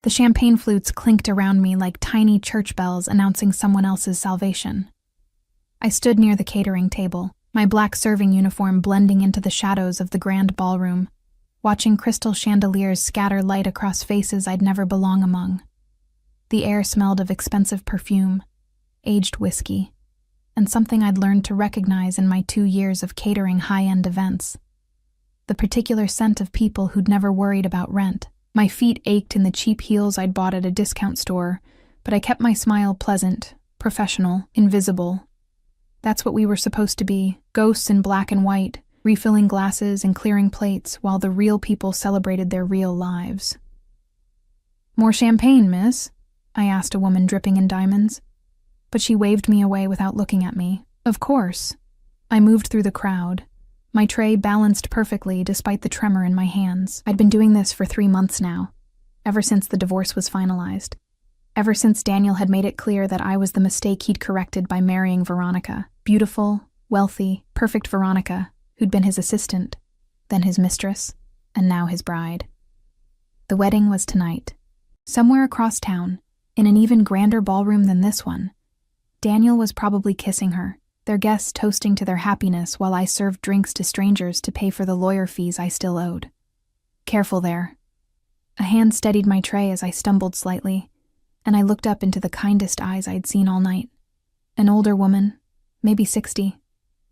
The champagne flutes clinked around me like tiny church bells announcing someone else's salvation. I stood near the catering table, my black serving uniform blending into the shadows of the grand ballroom, watching crystal chandeliers scatter light across faces I'd never belong among. The air smelled of expensive perfume, aged whiskey, and something I'd learned to recognize in my 2 years of catering high-end events. The particular scent of people who'd never worried about rent. My feet ached in the cheap heels I'd bought at a discount store, but I kept my smile pleasant, professional, invisible. That's what we were supposed to be, ghosts in black and white, refilling glasses and clearing plates while the real people celebrated their real lives. "More champagne, miss?" I asked a woman dripping in diamonds. But she waved me away without looking at me. Of course. I moved through the crowd, my tray balanced perfectly despite the tremor in my hands. I'd been doing this for 3 months now, ever since the divorce was finalized. Ever since Daniel had made it clear that I was the mistake he'd corrected by marrying Veronica. Beautiful, wealthy, perfect Veronica, who'd been his assistant, then his mistress, and now his bride. The wedding was tonight. Somewhere across town, in an even grander ballroom than this one. Daniel was probably kissing her, their guests toasting to their happiness while I served drinks to strangers to pay for the lawyer fees I still owed. Careful there. A hand steadied my tray as I stumbled slightly, and I looked up into the kindest eyes I'd seen all night. An older woman, maybe 60,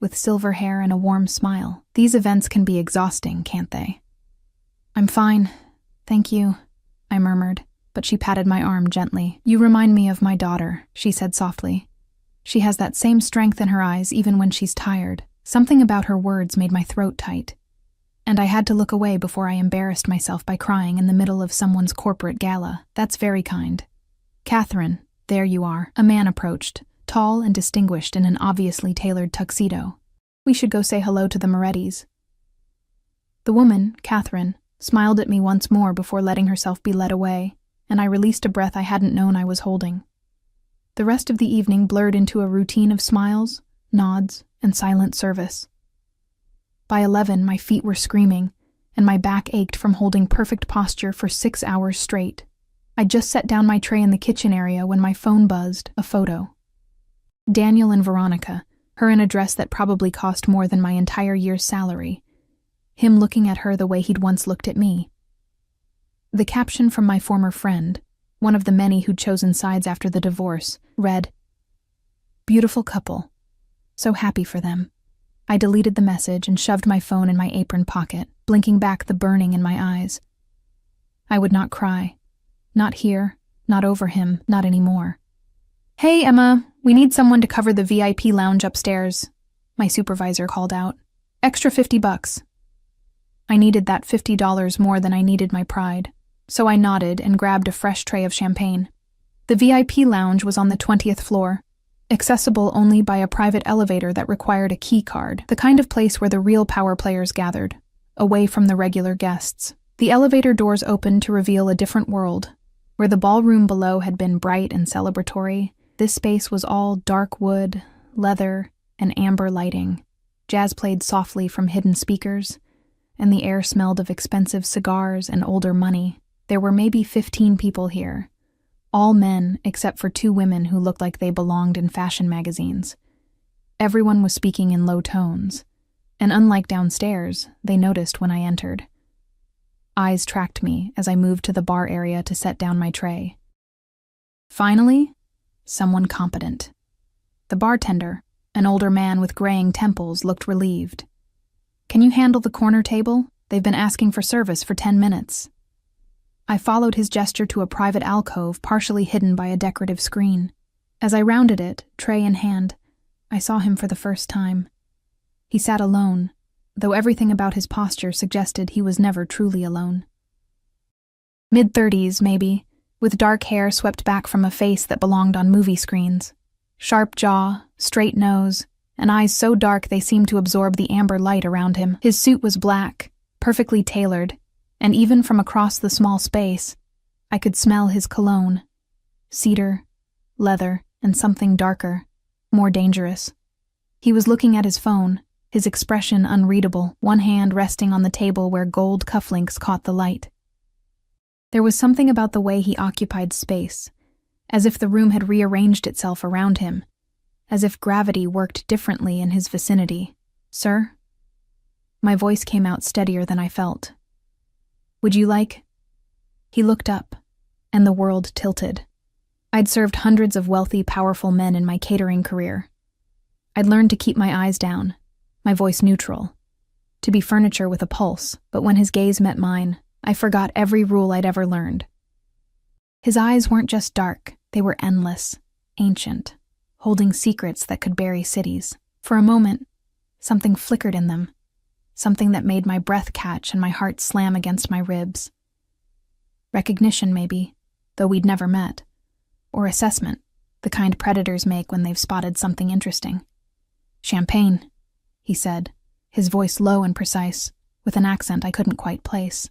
with silver hair and a warm smile. These events can be exhausting, can't they? "I'm fine, thank you," I murmured, but she patted my arm gently. "You remind me of my daughter," she said softly. She has that same strength in her eyes even when she's tired. Something about her words made my throat tight, and I had to look away before I embarrassed myself by crying in the middle of someone's corporate gala. "That's very kind. Catherine, there you are." A man approached, tall and distinguished in an obviously tailored tuxedo. "We should go say hello to the Morettis." The woman, Catherine, smiled at me once more before letting herself be led away, and I released a breath I hadn't known I was holding. The rest of the evening blurred into a routine of smiles, nods, and silent service. By 11, my feet were screaming, and my back ached from holding perfect posture for 6 hours straight. I just set down my tray in the kitchen area when my phone buzzed, a photo. Daniel and Veronica, her in a dress that probably cost more than my entire year's salary. Him looking at her the way he'd once looked at me. The caption from my former friend, one of the many who'd chosen sides after the divorce, read, "Beautiful couple. So happy for them." I deleted the message and shoved my phone in my apron pocket, blinking back the burning in my eyes. I would not cry. Not here, not over him, not anymore. "Hey, Emma, we need someone to cover the VIP lounge upstairs," my supervisor called out. "Extra $50. I needed that $50 more than I needed my pride, so I nodded and grabbed a fresh tray of champagne. The VIP lounge was on the 20th floor, accessible only by a private elevator that required a key card, the kind of place where the real power players gathered, away from the regular guests. The elevator doors opened to reveal a different world. Where the ballroom below had been bright and celebratory, this space was all dark wood, leather, and amber lighting. Jazz played softly from hidden speakers, and the air smelled of expensive cigars and older money. There were maybe 15 people here, all men except for 2 women who looked like they belonged in fashion magazines. Everyone was speaking in low tones, and unlike downstairs, they noticed when I entered. Eyes tracked me as I moved to the bar area to set down my tray. Finally, someone competent. The bartender, an older man with graying temples, looked relieved. "Can you handle the corner table? They've been asking for service for 10 minutes. I followed his gesture to a private alcove partially hidden by a decorative screen. As I rounded it, tray in hand, I saw him for the first time. He sat alone, though everything about his posture suggested he was never truly alone. Mid-30s, maybe, with dark hair swept back from a face that belonged on movie screens. Sharp jaw, straight nose, and eyes so dark they seemed to absorb the amber light around him. His suit was black, perfectly tailored, and even from across the small space, I could smell his cologne. Cedar, leather, and something darker, more dangerous. He was looking at his phone, his expression unreadable, one hand resting on the table where gold cufflinks caught the light. There was something about the way he occupied space, as if the room had rearranged itself around him, as if gravity worked differently in his vicinity. "Sir?" My voice came out steadier than I felt. "Would you like—" He looked up, and the world tilted. I'd served hundreds of wealthy, powerful men in my catering career. I'd learned to keep my eyes down, my voice neutral, to be furniture with a pulse, but when his gaze met mine, I forgot every rule I'd ever learned. His eyes weren't just dark, they were endless, ancient, holding secrets that could bury cities. For a moment, something flickered in them, something that made my breath catch and my heart slam against my ribs. Recognition, maybe, though we'd never met. Or assessment, the kind predators make when they've spotted something interesting. "Champagne," he said, his voice low and precise, with an accent I couldn't quite place.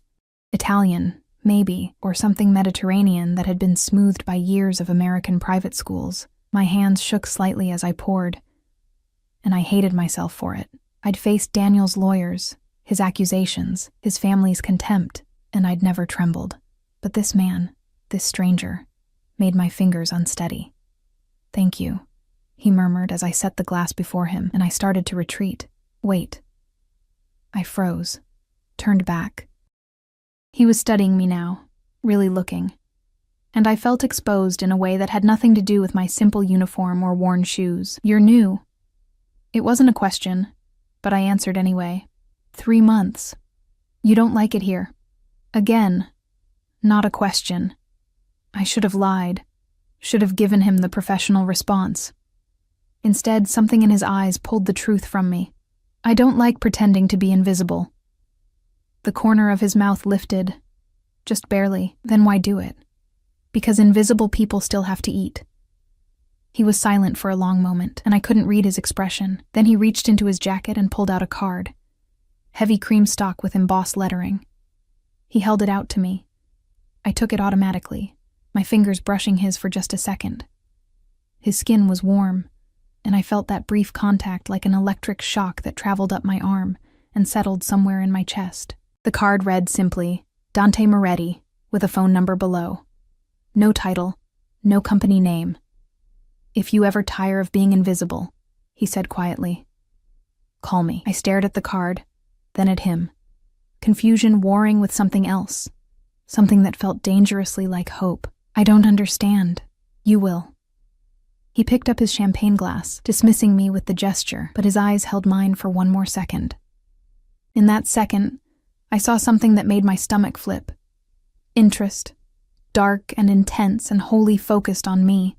Italian, maybe, or something Mediterranean that had been smoothed by years of American private schools. My hands shook slightly as I poured, and I hated myself for it. I'd faced Daniel's lawyers, his accusations, his family's contempt, and I'd never trembled. But this man, this stranger, made my fingers unsteady. "Thank you," he murmured as I set the glass before him, and I started to retreat. "Wait." I froze, turned back. He was studying me now, really looking, and I felt exposed in a way that had nothing to do with my simple uniform or worn shoes. "You're new." It wasn't a question, but I answered anyway. 3 months. "You don't like it here." Again, not a question. I should have lied, should have given him the professional response. Instead, something in his eyes pulled the truth from me. "I don't like pretending to be invisible." The corner of his mouth lifted, just barely. "Then why do it?" "Because invisible people still have to eat." He was silent for a long moment, and I couldn't read his expression. Then he reached into his jacket and pulled out a card. Heavy cream stock with embossed lettering. He held it out to me. I took it automatically, my fingers brushing his for just a second. His skin was warm, and I felt that brief contact like an electric shock that traveled up my arm and settled somewhere in my chest. The card read simply, "Dante Moretti," with a phone number below. No title, no company name. "If you ever tire of being invisible," he said quietly, "call me." I stared at the card, then at him, confusion warring with something else, something that felt dangerously like hope. "I don't understand." "You will." He picked up his champagne glass, dismissing me with the gesture, but his eyes held mine for one more second. In that second, I saw something that made my stomach flip. Interest, dark and intense and wholly focused on me.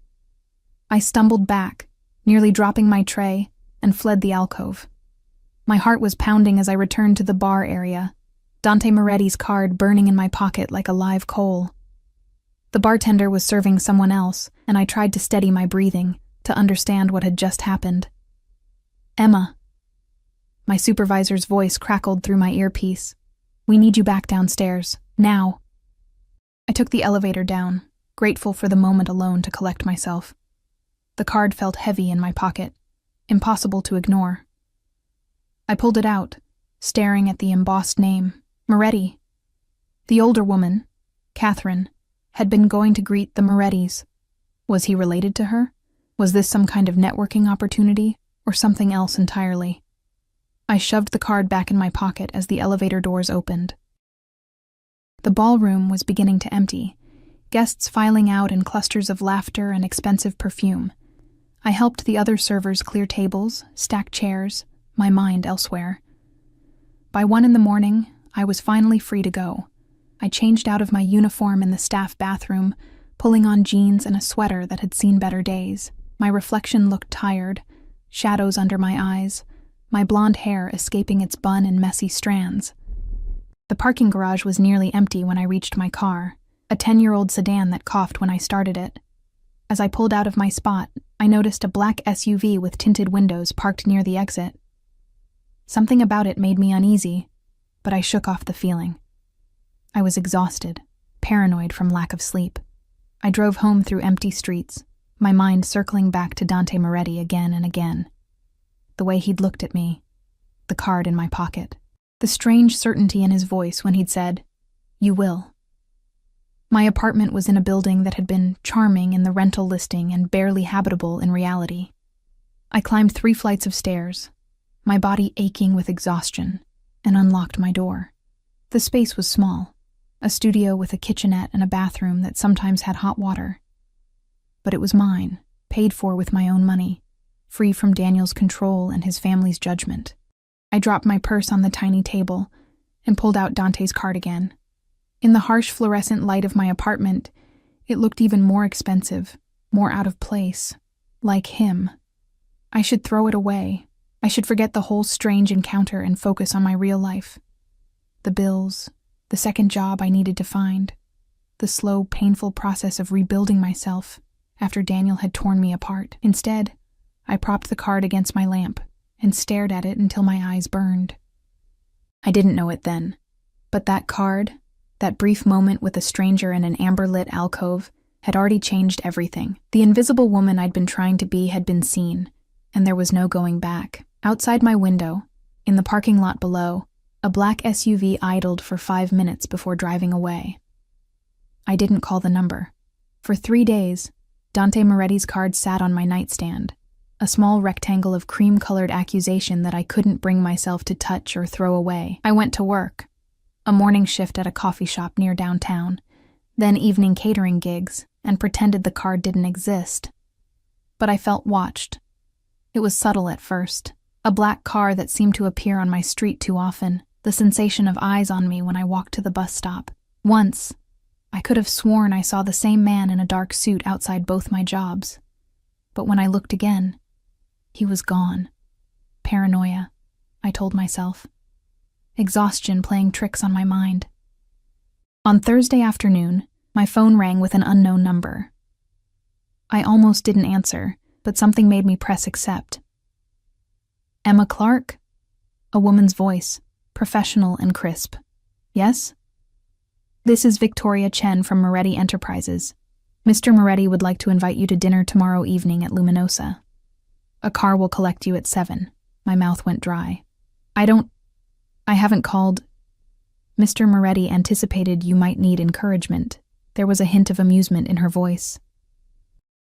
I stumbled back, nearly dropping my tray, and fled the alcove. My heart was pounding as I returned to the bar area, Dante Moretti's card burning in my pocket like a live coal. The bartender was serving someone else, and I tried to steady my breathing, to understand what had just happened. "Emma." My supervisor's voice crackled through my earpiece. "We need you back downstairs, now." I took the elevator down, grateful for the moment alone to collect myself. The card felt heavy in my pocket, impossible to ignore. I pulled it out, staring at the embossed name, Moretti. The older woman, Catherine, had been going to greet the Morettis. Was he related to her? Was this some kind of networking opportunity, or something else entirely? I shoved the card back in my pocket as the elevator doors opened. The ballroom was beginning to empty, guests filing out in clusters of laughter and expensive perfume. I helped the other servers clear tables, stack chairs, my mind elsewhere. By 1 a.m, I was finally free to go. I changed out of my uniform in the staff bathroom, pulling on jeans and a sweater that had seen better days. My reflection looked tired, shadows under my eyes, my blonde hair escaping its bun in messy strands. The parking garage was nearly empty when I reached my car, a 10-year-old sedan that coughed when I started it. As I pulled out of my spot, I noticed a black SUV with tinted windows parked near the exit. Something about it made me uneasy, but I shook off the feeling. I was exhausted, paranoid from lack of sleep. I drove home through empty streets, my mind circling back to Dante Moretti again and again. The way he'd looked at me, the card in my pocket, the strange certainty in his voice when he'd said, "You will." My apartment was in a building that had been charming in the rental listing and barely habitable in reality. I climbed 3 flights of stairs, my body aching with exhaustion, and unlocked my door. The space was small, a studio with a kitchenette and a bathroom that sometimes had hot water. But it was mine, paid for with my own money, free from Daniel's control and his family's judgment. I dropped my purse on the tiny table and pulled out Dante's card again. In the harsh fluorescent light of my apartment, it looked even more expensive, more out of place, like him. I should throw it away. I should forget the whole strange encounter and focus on my real life. The bills, the second job I needed to find, the slow, painful process of rebuilding myself after Daniel had torn me apart. Instead, I propped the card against my lamp and stared at it until my eyes burned. I didn't know it then, but that card, that brief moment with a stranger in an amber-lit alcove, had already changed everything. The invisible woman I'd been trying to be had been seen, and there was no going back. Outside my window, in the parking lot below, a black SUV idled for 5 minutes before driving away. I didn't call the number. For 3 days, Dante Moretti's card sat on my nightstand, a small rectangle of cream-colored accusation that I couldn't bring myself to touch or throw away. I went to work, a morning shift at a coffee shop near downtown, then evening catering gigs, and pretended the card didn't exist. But I felt watched. It was subtle at first, a black car that seemed to appear on my street too often, the sensation of eyes on me when I walked to the bus stop. Once, I could have sworn I saw the same man in a dark suit outside both my jobs. But when I looked again, he was gone. Paranoia, I told myself. Exhaustion playing tricks on my mind. On Thursday afternoon, my phone rang with an unknown number. I almost didn't answer, but something made me press accept. Emma Clark? A woman's voice, professional and crisp. Yes? This is Victoria Chen from Moretti Enterprises. Mr. Moretti would like to invite you to dinner tomorrow evening at Luminosa. A car will collect you at 7. My mouth went dry. I haven't called. Mr. Moretti anticipated you might need encouragement. There was a hint of amusement in her voice.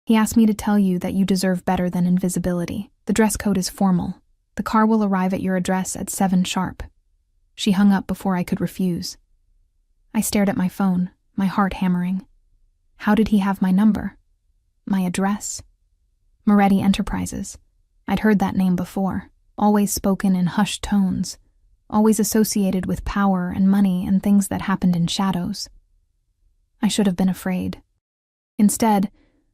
He asked me to tell you that you deserve better than invisibility. The dress code is formal. The car will arrive at your address at 7 sharp. She hung up before I could refuse. I stared at my phone, my heart hammering. How did he have my number? My address? Moretti Enterprises. I'd heard that name before, always spoken in hushed tones, always associated with power and money and things that happened in shadows. I should have been afraid. Instead,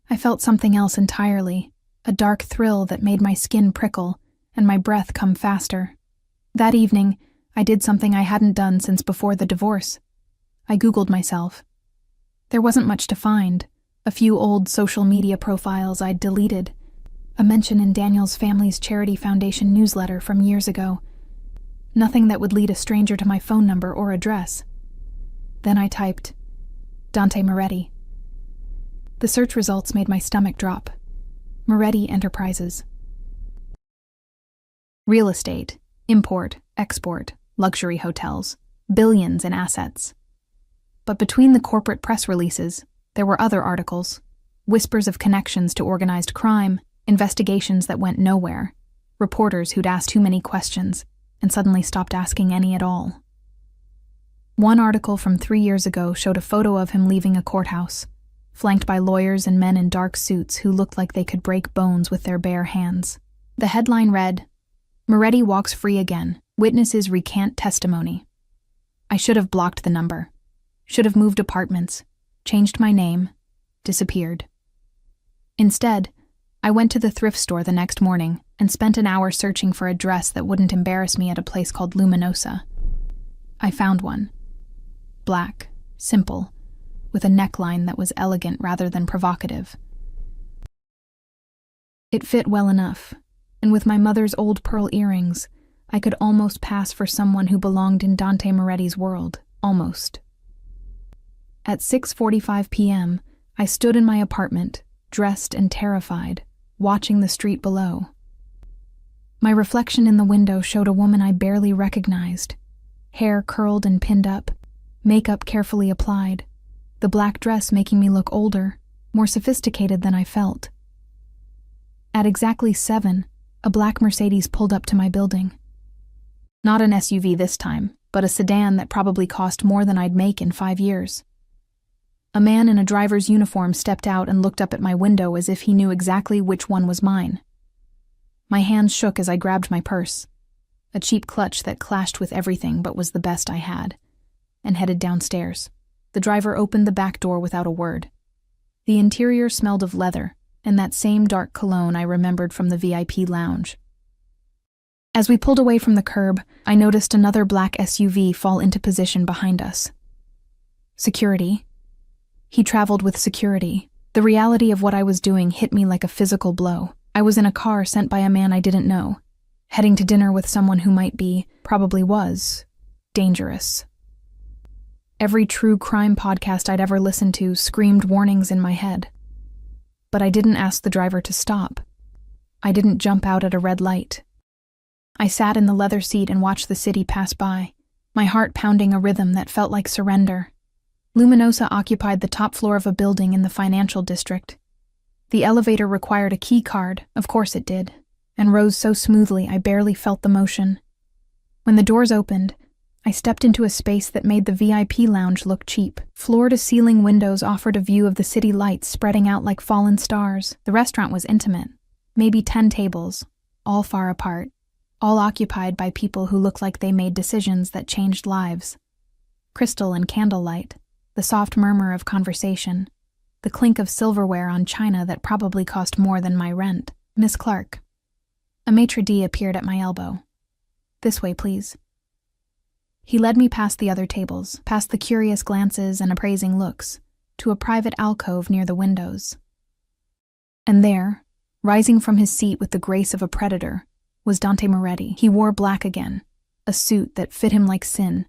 I felt something else entirely, a dark thrill that made my skin prickle and my breath come faster. That evening, I did something I hadn't done since before the divorce. I Googled myself. There wasn't much to find. A few old social media profiles I'd deleted, a mention in Daniel's family's charity foundation newsletter from years ago. Nothing that would lead a stranger to my phone number or address. Then I typed, Dante Moretti. The search results made my stomach drop. Moretti Enterprises. Real estate, import, export, luxury hotels, billions in assets. But between the corporate press releases, there were other articles, whispers of connections to organized crime, investigations that went nowhere, reporters who'd asked too many questions and suddenly stopped asking any at all. One article from 3 years ago showed a photo of him leaving a courthouse, flanked by lawyers and men in dark suits who looked like they could break bones with their bare hands. The headline read, Moretti walks free again. Witnesses recant testimony. I should have blocked the number. Should have moved apartments, changed my name, disappeared. Instead, I went to the thrift store the next morning and spent an hour searching for a dress that wouldn't embarrass me at a place called Luminosa. I found one. Black, simple, with a neckline that was elegant rather than provocative. It fit well enough, and with my mother's old pearl earrings, I could almost pass for someone who belonged in Dante Moretti's world, almost. At 6:45 p.m., I stood in my apartment, dressed and terrified, watching the street below. My reflection in the window showed a woman I barely recognized, hair curled and pinned up, makeup carefully applied, the black dress making me look older, more sophisticated than I felt. At exactly 7, a black Mercedes pulled up to my building. Not an SUV this time, but a sedan that probably cost more than I'd make in 5 years. A man in a driver's uniform stepped out and looked up at my window as if he knew exactly which one was mine. My hands shook as I grabbed my purse, a cheap clutch that clashed with everything but was the best I had, and headed downstairs. The driver opened the back door without a word. The interior smelled of leather and that same dark cologne I remembered from the VIP lounge. As we pulled away from the curb, I noticed another black SUV fall into position behind us. Security. He traveled with security. The reality of what I was doing hit me like a physical blow. I was in a car sent by a man I didn't know, heading to dinner with someone who might be, probably was, dangerous. Every true crime podcast I'd ever listened to screamed warnings in my head. But I didn't ask the driver to stop. I didn't jump out at a red light. I sat in the leather seat and watched the city pass by, my heart pounding a rhythm that felt like surrender. Luminosa occupied the top floor of a building in the financial district. The elevator required a key card, of course it did, and rose so smoothly I barely felt the motion. When the doors opened, I stepped into a space that made the VIP lounge look cheap. Floor-to-ceiling windows offered a view of the city lights spreading out like fallen stars. The restaurant was intimate, maybe 10 tables, all far apart, all occupied by people who looked like they made decisions that changed lives. Crystal and candlelight, the soft murmur of conversation, the clink of silverware on china that probably cost more than my rent. Miss Clark. A maitre d' appeared at my elbow. This way, please. He led me past the other tables, past the curious glances and appraising looks, to a private alcove near the windows. And there, rising from his seat with the grace of a predator, was Dante Moretti. He wore black again, a suit that fit him like sin,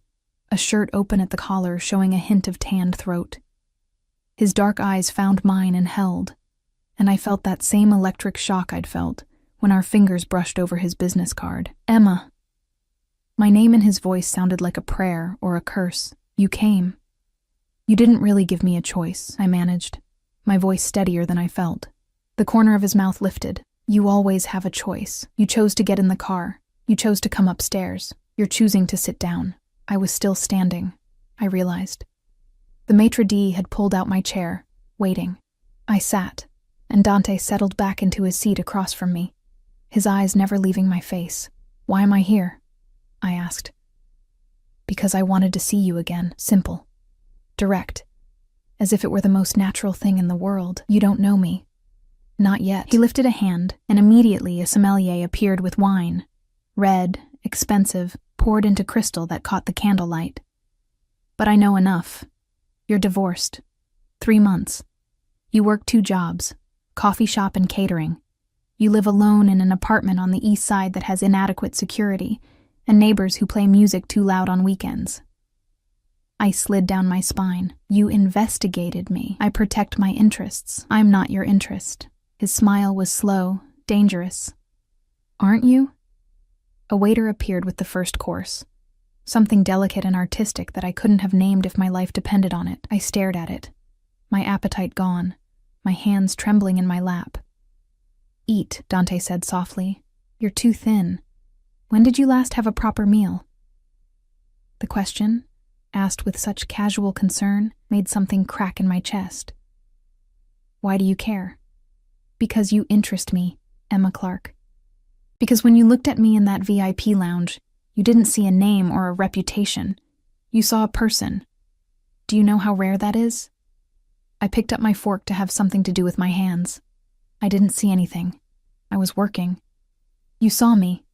a shirt open at the collar showing a hint of tanned throat. His dark eyes found mine and held, and I felt that same electric shock I'd felt when our fingers brushed over his business card. Emma. My name in his voice sounded like a prayer or a curse. You came. You didn't really give me a choice, I managed, my voice steadier than I felt. The corner of his mouth lifted. You always have a choice. You chose to get in the car. You chose to come upstairs. You're choosing to sit down. I was still standing, I realized. The maitre d' had pulled out my chair, waiting. I sat, and Dante settled back into his seat across from me, his eyes never leaving my face. Why am I here? I asked. Because I wanted to see you again. Simple. Direct. As if it were the most natural thing in the world. You don't know me. Not yet. He lifted a hand, and immediately a sommelier appeared with wine. Red, expensive, poured into crystal that caught the candlelight. But I know enough. You're divorced. 3 months. You work 2 jobs, coffee shop and catering. You live alone in an apartment on the east side that has inadequate security, and neighbors who play music too loud on weekends. I slid down my spine. You investigated me. I protect my interests. I'm not your interest. His smile was slow, dangerous. Aren't you? A waiter appeared with the first course, something delicate and artistic that I couldn't have named if my life depended on it. I stared at it, my appetite gone, my hands trembling in my lap. Eat, Dante said softly. You're too thin. When did you last have a proper meal? The question, asked with such casual concern, made something crack in my chest. Why do you care? Because you interest me, Emma Clark. Because when you looked at me in that VIP lounge, you didn't see a name or a reputation. You saw a person. Do you know how rare that is? I picked up my fork to have something to do with my hands. I didn't see anything. I was working. You saw me.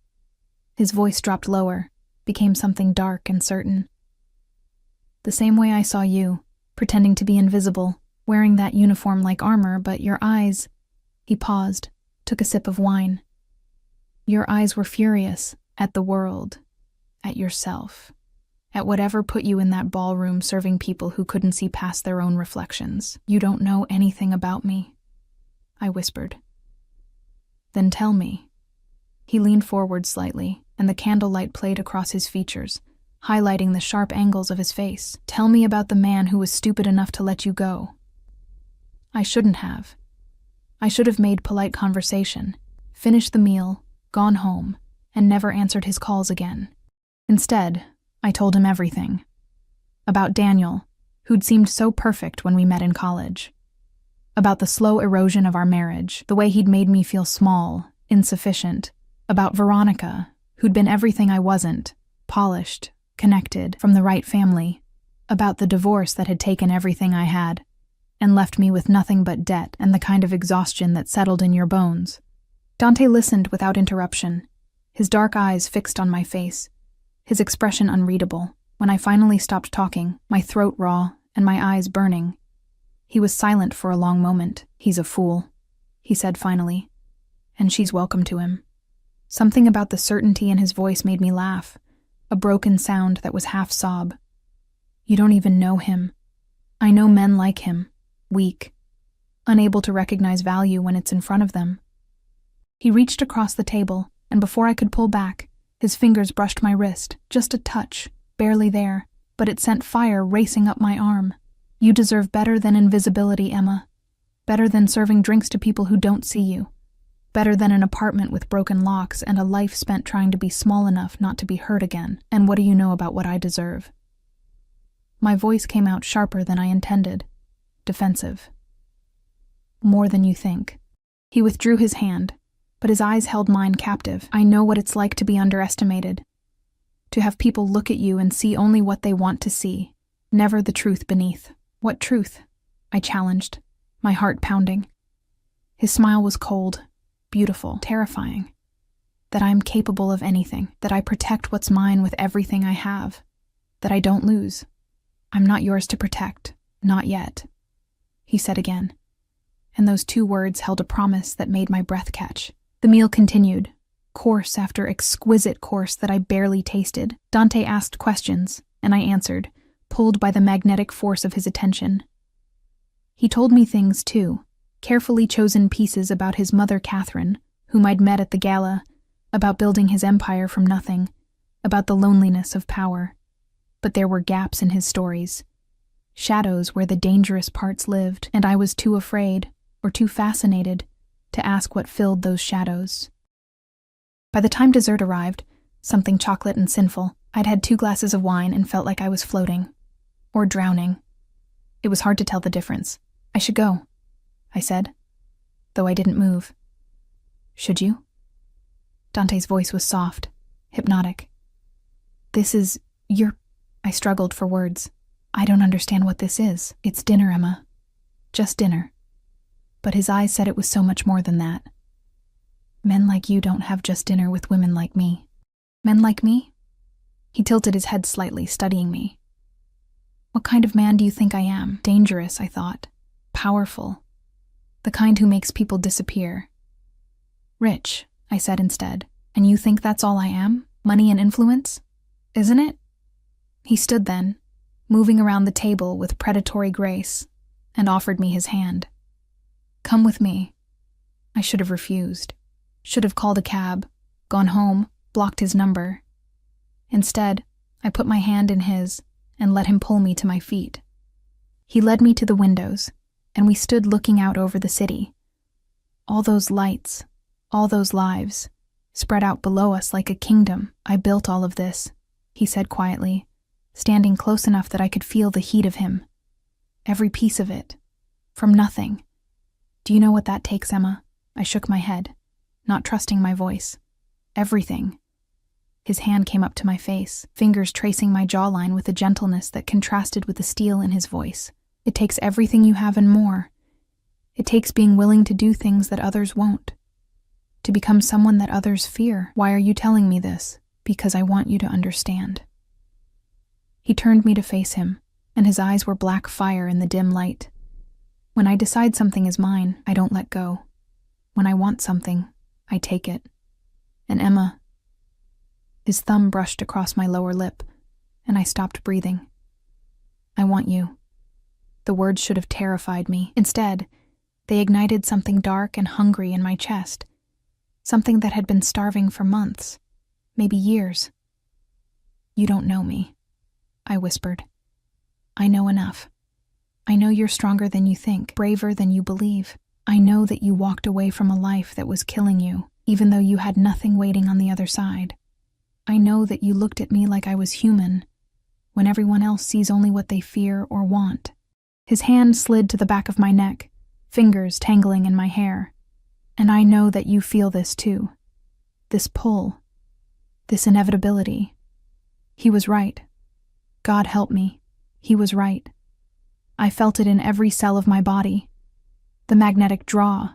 His voice dropped lower, became something dark and certain. The same way I saw you, pretending to be invisible, wearing that uniform like armor, but your eyes... He paused, took a sip of wine. Your eyes were furious, at the world, at yourself, at whatever put you in that ballroom serving people who couldn't see past their own reflections. You don't know anything about me, I whispered. Then tell me. He leaned forward slightly, and the candlelight played across his features, highlighting the sharp angles of his face. "Tell me about the man who was stupid enough to let you go." I shouldn't have. I should have made polite conversation, finished the meal, gone home, and never answered his calls again. Instead, I told him everything. About Daniel, who'd seemed so perfect when we met in college. About the slow erosion of our marriage, the way he'd made me feel small, insufficient. About Veronica, who'd been everything I wasn't, polished, connected, from the right family. About the divorce that had taken everything I had, and left me with nothing but debt and the kind of exhaustion that settled in your bones. Dante listened without interruption, his dark eyes fixed on my face, his expression unreadable. When I finally stopped talking, my throat raw and my eyes burning, he was silent for a long moment. "He's a fool," he said finally, "and she's welcome to him." Something about the certainty in his voice made me laugh, a broken sound that was half sob. "You don't even know him. I know men like him, weak, unable to recognize value when it's in front of them." He reached across the table, and before I could pull back, his fingers brushed my wrist, just a touch, barely there, but it sent fire racing up my arm. "You deserve better than invisibility, Emma. Better than serving drinks to people who don't see you. Better than an apartment with broken locks and a life spent trying to be small enough not to be hurt again. And what do you know about what I deserve?" My voice came out sharper than I intended, defensive. "More than you think." He withdrew his hand, but his eyes held mine captive. "I know what it's like to be underestimated. To have people look at you and see only what they want to see, never the truth beneath." "What truth?" I challenged, my heart pounding. His smile was cold, beautiful, terrifying. That I am capable of anything, that I protect what's mine with everything I have, that I don't lose. "I'm not yours to protect, not yet," he said again, and those two words held a promise that made my breath catch. The meal continued, course after exquisite course that I barely tasted. Dante asked questions, and I answered, pulled by the magnetic force of his attention. He told me things, too, carefully chosen pieces about his mother Catherine, whom I'd met at the gala, about building his empire from nothing, about the loneliness of power. But there were gaps in his stories, shadows where the dangerous parts lived, and I was too afraid, or too fascinated, to ask what filled those shadows. By the time dessert arrived, something chocolate and sinful, I'd had 2 glasses of wine and felt like I was floating. Or drowning. It was hard to tell the difference. "I should go," I said, though I didn't move. "Should you?" Dante's voice was soft, hypnotic. "This is... I struggled for words. "I don't understand what this is." "It's dinner, Emma. Just dinner." But his eyes said it was so much more than that. "Men like you don't have just dinner with women like me." "Men like me?" He tilted his head slightly, studying me. "What kind of man do you think I am?" "Dangerous," I thought. "Powerful. The kind who makes people disappear." "Rich," I said instead. "And you think that's all I am? Money and influence? Isn't it?" He stood then, moving around the table with predatory grace, and offered me his hand. "Come with me." I should have refused. Should have called a cab, gone home, blocked his number. Instead, I put my hand in his and let him pull me to my feet. He led me to the windows, and we stood looking out over the city. All those lights, all those lives, spread out below us like a kingdom. "I built all of this," he said quietly, standing close enough that I could feel the heat of him. "Every piece of it. From nothing. Do you know what that takes, Emma?" I shook my head, not trusting my voice. "Everything." His hand came up to my face, fingers tracing my jawline with a gentleness that contrasted with the steel in his voice. "It takes everything you have and more. It takes being willing to do things that others won't. To become someone that others fear." "Why are you telling me this?" "Because I want you to understand." He turned me to face him, and his eyes were black fire in the dim light. When I decide something is mine, I don't let go. When I want something, I take it. And Emma... His thumb brushed across my lower lip, and I stopped breathing. "I want you." The words should have terrified me. Instead, they ignited something dark and hungry in my chest, something that had been starving for months, maybe years. "You don't know me," I whispered. "I know enough. I know you're stronger than you think, braver than you believe. I know that you walked away from a life that was killing you, even though you had nothing waiting on the other side. I know that you looked at me like I was human, when everyone else sees only what they fear or want." His hand slid to the back of my neck, fingers tangling in my hair. "And I know that you feel this too. This pull. This inevitability." He was right. God help me. He was right. I felt it in every cell of my body. The magnetic draw,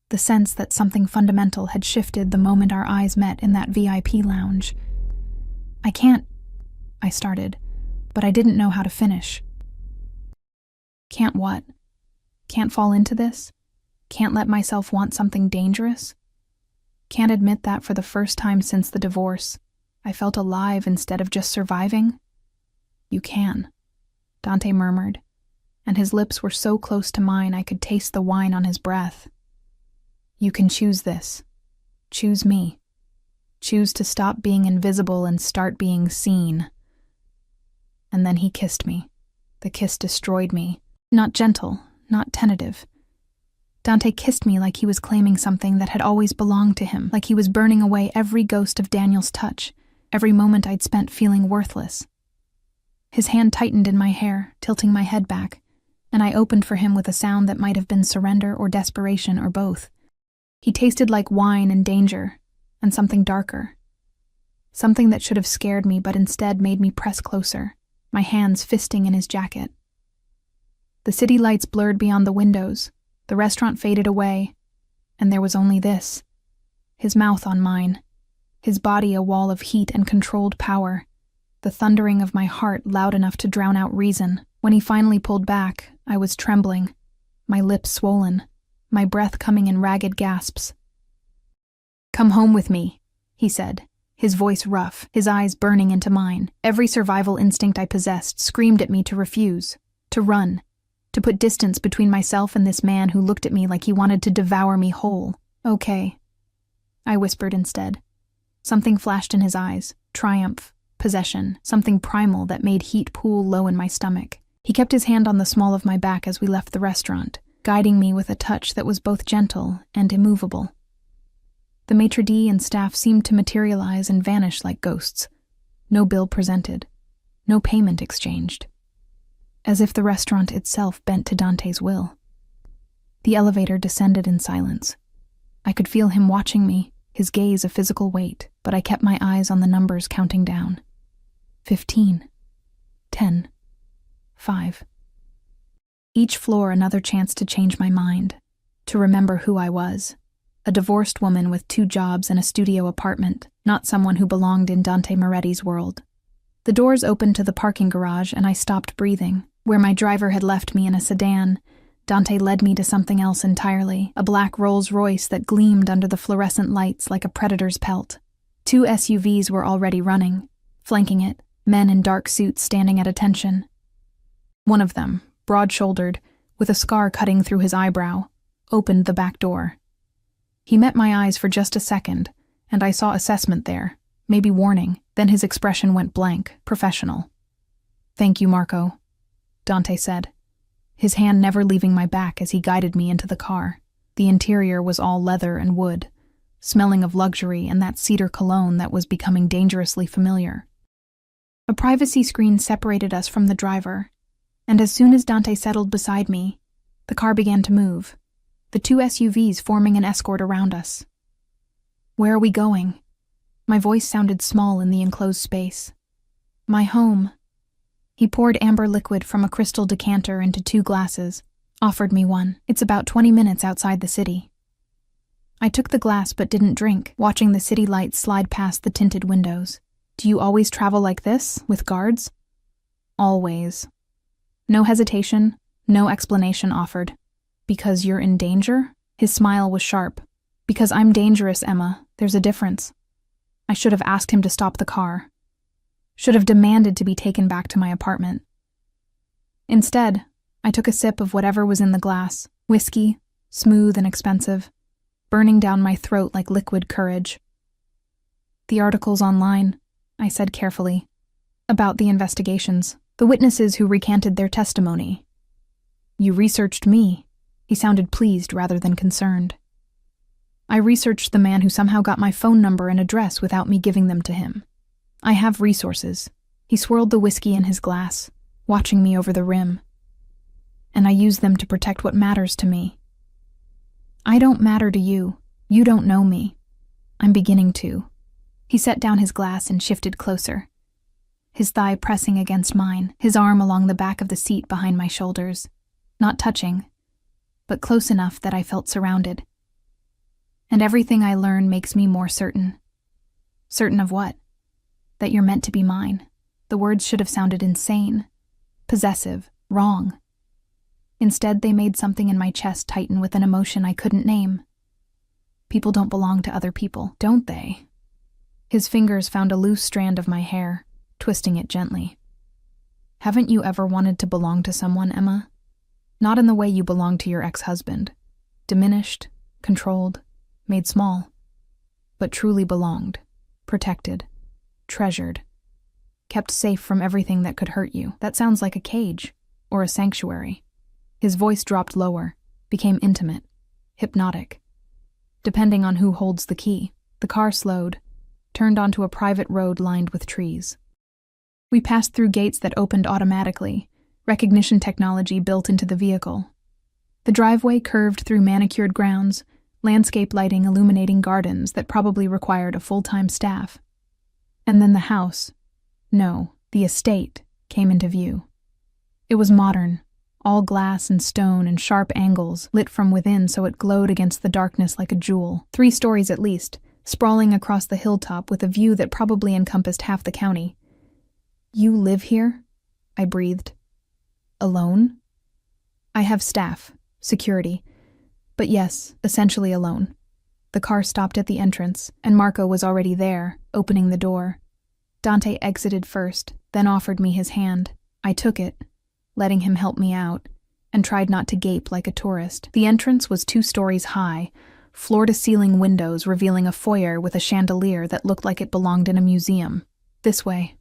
the sense that something fundamental had shifted the moment our eyes met in that VIP lounge. "I can't," I started, but I didn't know how to finish. "Can't what? Can't fall into this? Can't let myself want something dangerous? Can't admit that for the first time since the divorce, I felt alive instead of just surviving?" "You can," Dante murmured, and his lips were so close to mine I could taste the wine on his breath. "You can choose this. Choose me. Choose to stop being invisible and start being seen." And then he kissed me. The kiss destroyed me. Not gentle, not tentative. Dante kissed me like he was claiming something that had always belonged to him, like he was burning away every ghost of Daniel's touch, every moment I'd spent feeling worthless. His hand tightened in my hair, tilting my head back, and I opened for him with a sound that might have been surrender or desperation or both. He tasted like wine and danger, and something darker. Something that should have scared me but instead made me press closer, my hands fisting in his jacket. The city lights blurred beyond the windows, the restaurant faded away, and there was only this. His mouth on mine, his body a wall of heat and controlled power, the thundering of my heart loud enough to drown out reason. When he finally pulled back, I was trembling, my lips swollen, my breath coming in ragged gasps. "Come home with me," he said, his voice rough, his eyes burning into mine. Every survival instinct I possessed screamed at me to refuse, to run, to put distance between myself and this man who looked at me like he wanted to devour me whole. "Okay," I whispered instead. Something flashed in his eyes, triumph, possession, something primal that made heat pool low in my stomach. He kept his hand on the small of my back as we left the restaurant, guiding me with a touch that was both gentle and immovable. The maitre d' and staff seemed to materialize and vanish like ghosts. No bill presented, no payment exchanged. As if the restaurant itself bent to Dante's will. The elevator descended in silence. I could feel him watching me, his gaze a physical weight, but I kept my eyes on the numbers counting down. 15. 10. 5. Each floor another chance to change my mind, to remember who I was. A divorced woman with 2 jobs and a studio apartment, not someone who belonged in Dante Moretti's world. The doors opened to the parking garage and I stopped breathing. Where my driver had left me in a sedan, Dante led me to something else entirely, a black Rolls-Royce that gleamed under the fluorescent lights like a predator's pelt. 2 SUVs were already running, flanking it, men in dark suits standing at attention. One of them, broad-shouldered, with a scar cutting through his eyebrow, opened the back door. He met my eyes for just a second, and I saw assessment there, maybe warning, then his expression went blank, professional. "Thank you, Marco," Dante said, his hand never leaving my back as he guided me into the car. The interior was all leather and wood, smelling of luxury and that cedar cologne that was becoming dangerously familiar. A privacy screen separated us from the driver, and as soon as Dante settled beside me, the car began to move, the 2 SUVs forming an escort around us. "Where are we going?" My voice sounded small in the enclosed space. "My home." He poured amber liquid from a crystal decanter into 2 glasses, offered me one. "It's about 20 minutes outside the city." I took the glass but didn't drink, watching the city lights slide past the tinted windows. "Do you always travel like this, with guards?" "Always." No hesitation, no explanation offered. "Because you're in danger?" His smile was sharp. "Because I'm dangerous, Emma. There's a difference." I should have asked him to stop the car. Should have demanded to be taken back to my apartment. Instead, I took a sip of whatever was in the glass, whiskey, smooth and expensive, burning down my throat like liquid courage. "The article's online," I said carefully. About the investigations, the witnesses who recanted their testimony. You researched me. He sounded pleased rather than concerned. I researched the man who somehow got my phone number and address without me giving them to him. I have resources. He swirled the whiskey in his glass, watching me over the rim. And I use them to protect what matters to me. I don't matter to you. You don't know me. I'm beginning to. He set down his glass and shifted closer, his thigh pressing against mine, his arm along the back of the seat behind my shoulders, not touching, but close enough that I felt surrounded. And everything I learn makes me more certain. Certain of what? That you're meant to be mine. The words should have sounded insane, possessive, wrong. Instead, they made something in my chest tighten with an emotion I couldn't name. People don't belong to other people, don't they? His fingers found a loose strand of my hair, twisting it gently. Haven't you ever wanted to belong to someone, Emma? Not in the way you belong to your ex-husband. Diminished, controlled, made small. But truly belonged, protected, treasured, kept safe from everything that could hurt you. That sounds like a cage, or a sanctuary. His voice dropped lower, became intimate, hypnotic. Depending on who holds the key, the car slowed, turned onto a private road lined with trees. We passed through gates that opened automatically, recognition technology built into the vehicle. The driveway curved through manicured grounds, landscape lighting illuminating gardens that probably required a full-time staff. And then the house, no, the estate, came into view. It was modern, all glass and stone and sharp angles, lit from within so it glowed against the darkness like a jewel. 3 stories at least, sprawling across the hilltop with a view that probably encompassed half the county. You live here? I breathed. Alone? I have staff, security, but yes, essentially alone. The car stopped at the entrance, and Marco was already there, opening the door. Dante exited first, then offered me his hand. I took it, letting him help me out, and tried not to gape like a tourist. The entrance was 2 stories high, floor-to-ceiling windows revealing a foyer with a chandelier that looked like it belonged in a museum. This way.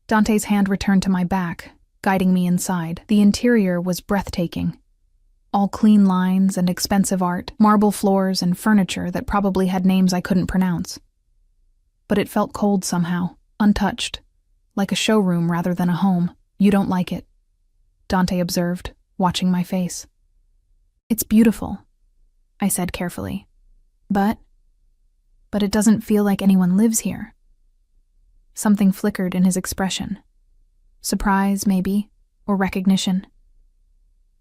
Dante's hand returned to my back, guiding me inside. The interior was breathtaking. All clean lines and expensive art, marble floors and furniture that probably had names I couldn't pronounce. But it felt cold somehow, untouched, like a showroom rather than a home. You don't like it, Dante observed, watching my face. It's beautiful, I said carefully. But it doesn't feel like anyone lives here. Something flickered in his expression. Surprise, maybe, or recognition.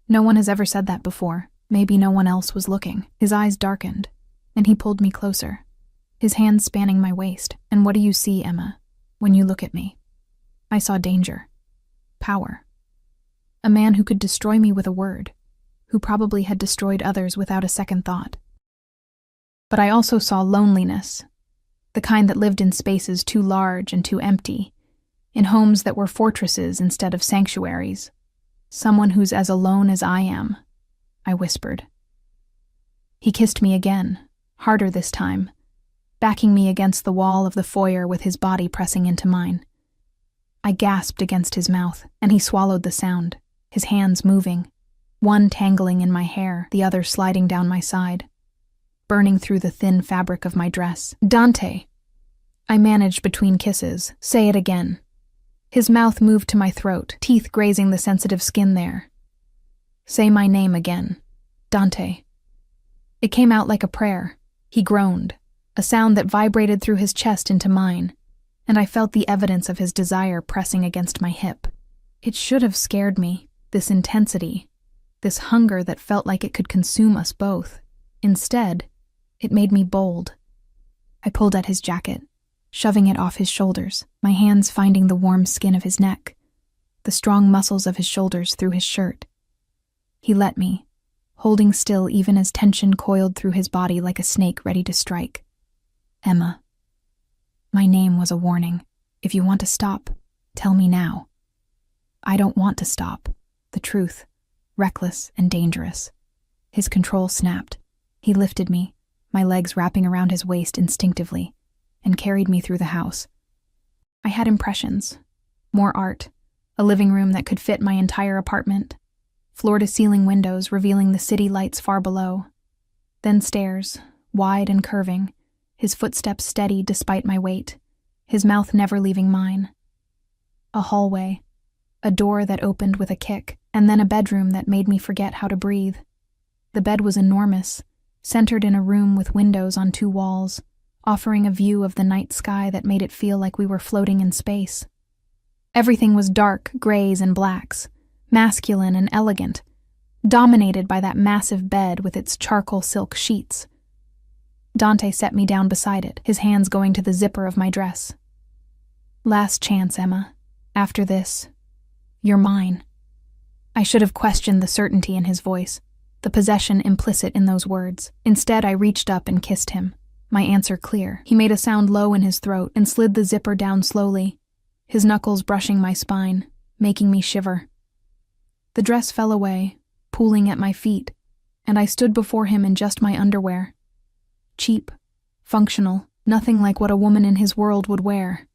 No one has ever said that before. Maybe no one else was looking. His eyes darkened, and he pulled me closer, his hands spanning my waist. And what do you see, Emma, when you look at me? I saw danger, power. A man who could destroy me with a word, who probably had destroyed others without a second thought. But I also saw loneliness, the kind that lived in spaces too large and too empty, in homes that were fortresses instead of sanctuaries. Someone who's as alone as I am, I whispered. He kissed me again, harder this time, backing me against the wall of the foyer with his body pressing into mine. I gasped against his mouth, and he swallowed the sound, his hands moving, one tangling in my hair, the other sliding down my side, burning through the thin fabric of my dress. Dante! I managed between kisses. Say it again. His mouth moved to my throat, teeth grazing the sensitive skin there. Say my name again. Dante. It came out like a prayer. He groaned, a sound that vibrated through his chest into mine, and I felt the evidence of his desire pressing against my hip. It should have scared me, this intensity, this hunger that felt like it could consume us both. Instead, it made me bold. I pulled at his jacket, shoving it off his shoulders, my hands finding the warm skin of his neck, the strong muscles of his shoulders through his shirt. He let me, holding still even as tension coiled through his body like a snake ready to strike. Emma. My name was a warning. If you want to stop, tell me now. I don't want to stop. The truth, reckless and dangerous. His control snapped. He lifted me, my legs wrapping around his waist instinctively, and carried me through the house. I had impressions, More art, a living room that could fit my entire apartment, floor-to-ceiling windows revealing the city lights far below. Then stairs, wide and curving, his footsteps steady despite my weight, his mouth never leaving mine. A hallway, a door that opened with a kick, and then a bedroom that made me forget how to breathe. The bed was enormous, centered in a room with windows on 2 walls, offering a view of the night sky that made it feel like we were floating in space. Everything was dark grays and blacks, masculine and elegant, dominated by that massive bed with its charcoal silk sheets. Dante set me down beside it, his hands going to the zipper of my dress. "Last chance, Emma. After this, you're mine." I should have questioned the certainty in his voice, the possession implicit in those words. Instead, I reached up and kissed him, my answer clear. He made a sound low in his throat and slid the zipper down slowly, his knuckles brushing my spine, making me shiver. The dress fell away, pooling at my feet, and I stood before him in just my underwear. Cheap, functional, nothing like what a woman in his world would wear.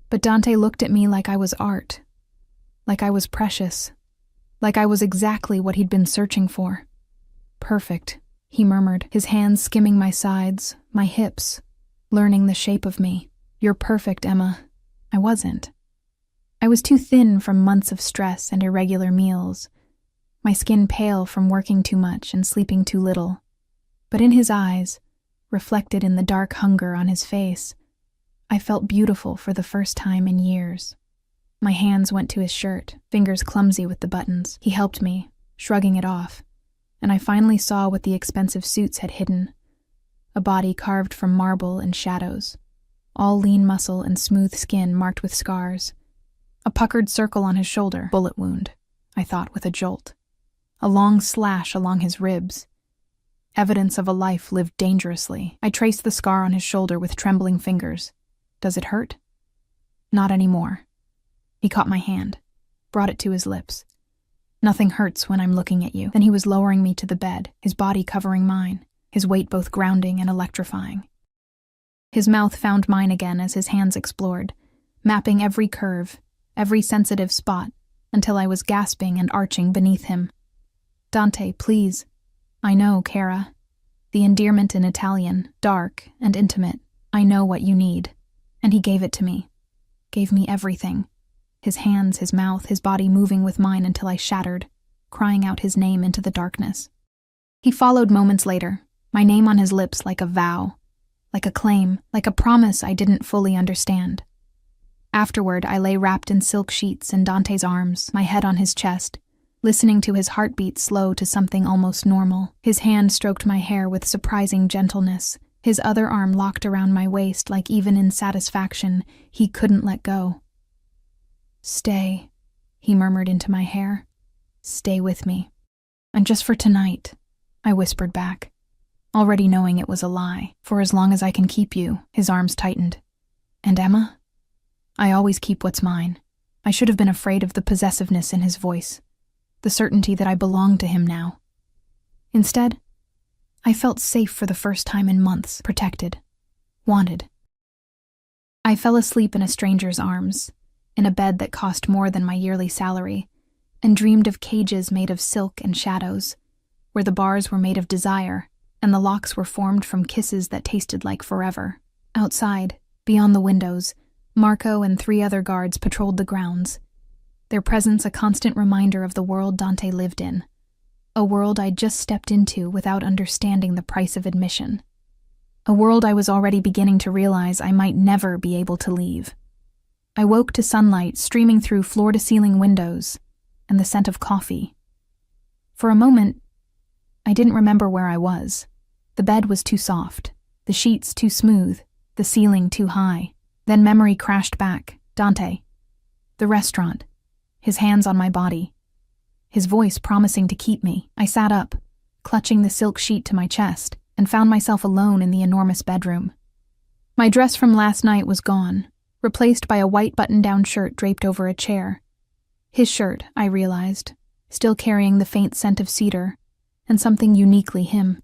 But Dante looked at me like I was art, like I was precious, like I was exactly what he'd been searching for. "Perfect," he murmured, his hands skimming my sides, my hips, learning the shape of me. "You're perfect, Emma." I wasn't. I was too thin from months of stress and irregular meals, my skin pale from working too much and sleeping too little. But in his eyes, reflected in the dark hunger on his face, I felt beautiful for the first time in years. My hands went to his shirt, fingers clumsy with the buttons. He helped me, shrugging it off, and I finally saw what the expensive suits had hidden. A body carved from marble and shadows, all lean muscle and smooth skin marked with scars. A puckered circle on his shoulder, bullet wound, I thought with a jolt. A long slash along his ribs. Evidence of a life lived dangerously. I traced the scar on his shoulder with trembling fingers. Does it hurt? Not anymore. He caught my hand, brought it to his lips. "Nothing hurts when I'm looking at you." Then he was lowering me to the bed, his body covering mine, his weight both grounding and electrifying. His mouth found mine again as his hands explored, mapping every curve, every sensitive spot, until I was gasping and arching beneath him. "Dante, please." "I know, Cara." The endearment in Italian, dark and intimate. "I know what you need." And he gave it to me. Gave me everything. His hands, his mouth, his body moving with mine until I shattered, crying out his name into the darkness. He followed moments later, my name on his lips like a vow, like a claim, like a promise I didn't fully understand. Afterward, I lay wrapped in silk sheets in Dante's arms, my head on his chest, listening to his heartbeat slow to something almost normal. His hand stroked my hair with surprising gentleness, his other arm locked around my waist like even in satisfaction, he couldn't let go. "Stay," he murmured into my hair. "Stay with me." "And just for tonight," I whispered back, already knowing it was a lie. "For as long as I can keep you." His arms tightened. "And Emma?" "I always keep what's mine." I should have been afraid of the possessiveness in his voice, the certainty that I belonged to him now. Instead, I felt safe for the first time in months, protected, wanted. I fell asleep in a stranger's arms, in a bed that cost more than my yearly salary, and dreamed of cages made of silk and shadows, where the bars were made of desire, and the locks were formed from kisses that tasted like forever. Outside, beyond the windows, Marco and 3 other guards patrolled the grounds, their presence a constant reminder of the world Dante lived in, a world I'd just stepped into without understanding the price of admission, a world I was already beginning to realize I might never be able to leave. I woke to sunlight streaming through floor-to-ceiling windows and the scent of coffee. For a moment, I didn't remember where I was. The bed was too soft, the sheets too smooth, the ceiling too high. Then memory crashed back. Dante. The restaurant. His hands on my body. His voice promising to keep me. I sat up, clutching the silk sheet to my chest, and found myself alone in the enormous bedroom. My dress from last night was gone, replaced by a white button-down shirt draped over a chair. His shirt, I realized, still carrying the faint scent of cedar, and something uniquely him.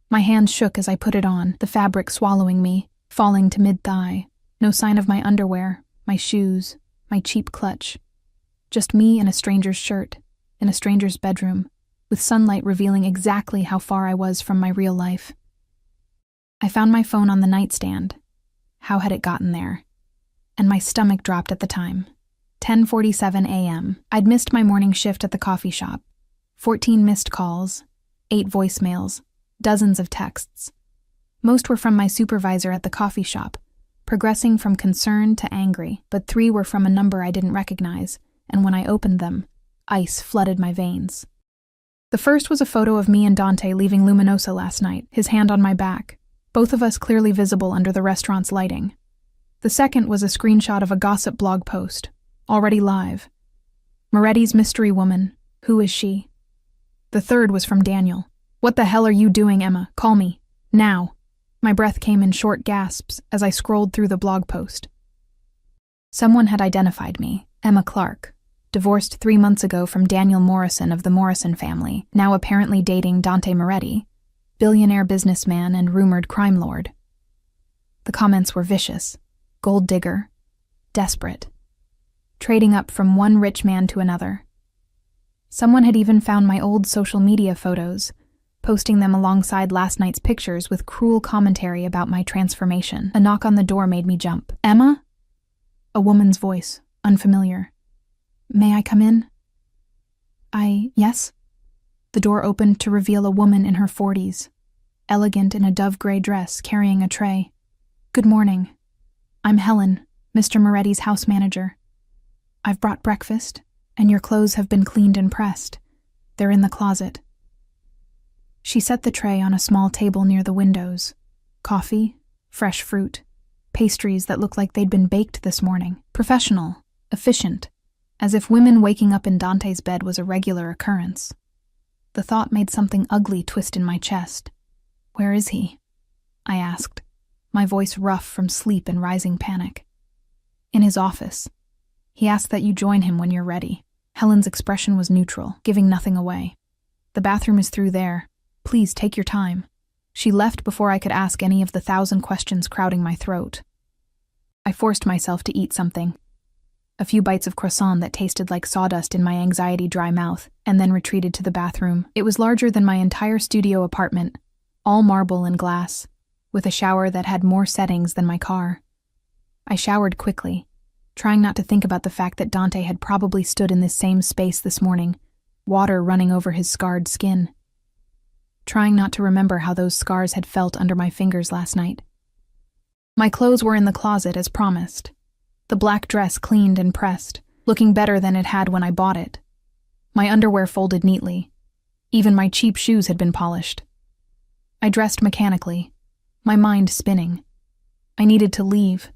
My hands shook as I put it on, the fabric swallowing me, falling to mid-thigh. No sign of my underwear, my shoes, my cheap clutch. Just me in a stranger's shirt, in a stranger's bedroom, with sunlight revealing exactly how far I was from my real life. I found my phone on the nightstand. How had it gotten there? And my stomach dropped at the time. 10:47 a.m. I'd missed my morning shift at the coffee shop. 14 missed calls, 8 voicemails, dozens of texts. Most were from my supervisor at the coffee shop, progressing from concerned to angry, but 3 were from a number I didn't recognize, and when I opened them, ice flooded my veins. The first was a photo of me and Dante leaving Luminosa last night, his hand on my back, both of us clearly visible under the restaurant's lighting. The second was a screenshot of a gossip blog post, already live. Moretti's mystery woman, who is she? The third was from Daniel. What the hell are you doing, Emma? Call me. Now. My breath came in short gasps as I scrolled through the blog post. Someone had identified me, Emma Clark, divorced 3 months ago from Daniel Morrison of the Morrison family, now apparently dating Dante Moretti, billionaire businessman and rumored crime lord. The comments were vicious, gold digger, desperate, trading up from one rich man to another. Someone had even found my old social media photos, posting them alongside last night's pictures with cruel commentary about my transformation. A knock on the door made me jump. Emma? A woman's voice, unfamiliar. May I come in? Yes? The door opened to reveal a woman in her 40s, elegant in a dove-gray dress, carrying a tray. Good morning. I'm Helen, Mr. Moretti's house manager. I've brought breakfast, and your clothes have been cleaned and pressed. They're in the closet. She set the tray on a small table near the windows. Coffee, fresh fruit, pastries that looked like they'd been baked this morning. Professional, efficient, as if women waking up in Dante's bed was a regular occurrence. The thought made something ugly twist in my chest. Where is he? I asked, my voice rough from sleep and rising panic. In his office. He asked that you join him when you're ready. Helen's expression was neutral, giving nothing away. The bathroom is through there. Please take your time. She left before I could ask any of the 1,000 questions crowding my throat. I forced myself to eat something. A few bites of croissant that tasted like sawdust in my anxiety-dry mouth, and then retreated to the bathroom. It was larger than my entire studio apartment, all marble and glass, with a shower that had more settings than my car. I showered quickly, trying not to think about the fact that Dante had probably stood in this same space this morning, water running over his scarred skin. Trying not to remember how those scars had felt under my fingers last night. My clothes were in the closet as promised. The black dress cleaned and pressed, looking better than it had when I bought it. My underwear folded neatly. Even my cheap shoes had been polished. I dressed mechanically, my mind spinning. I needed to leave,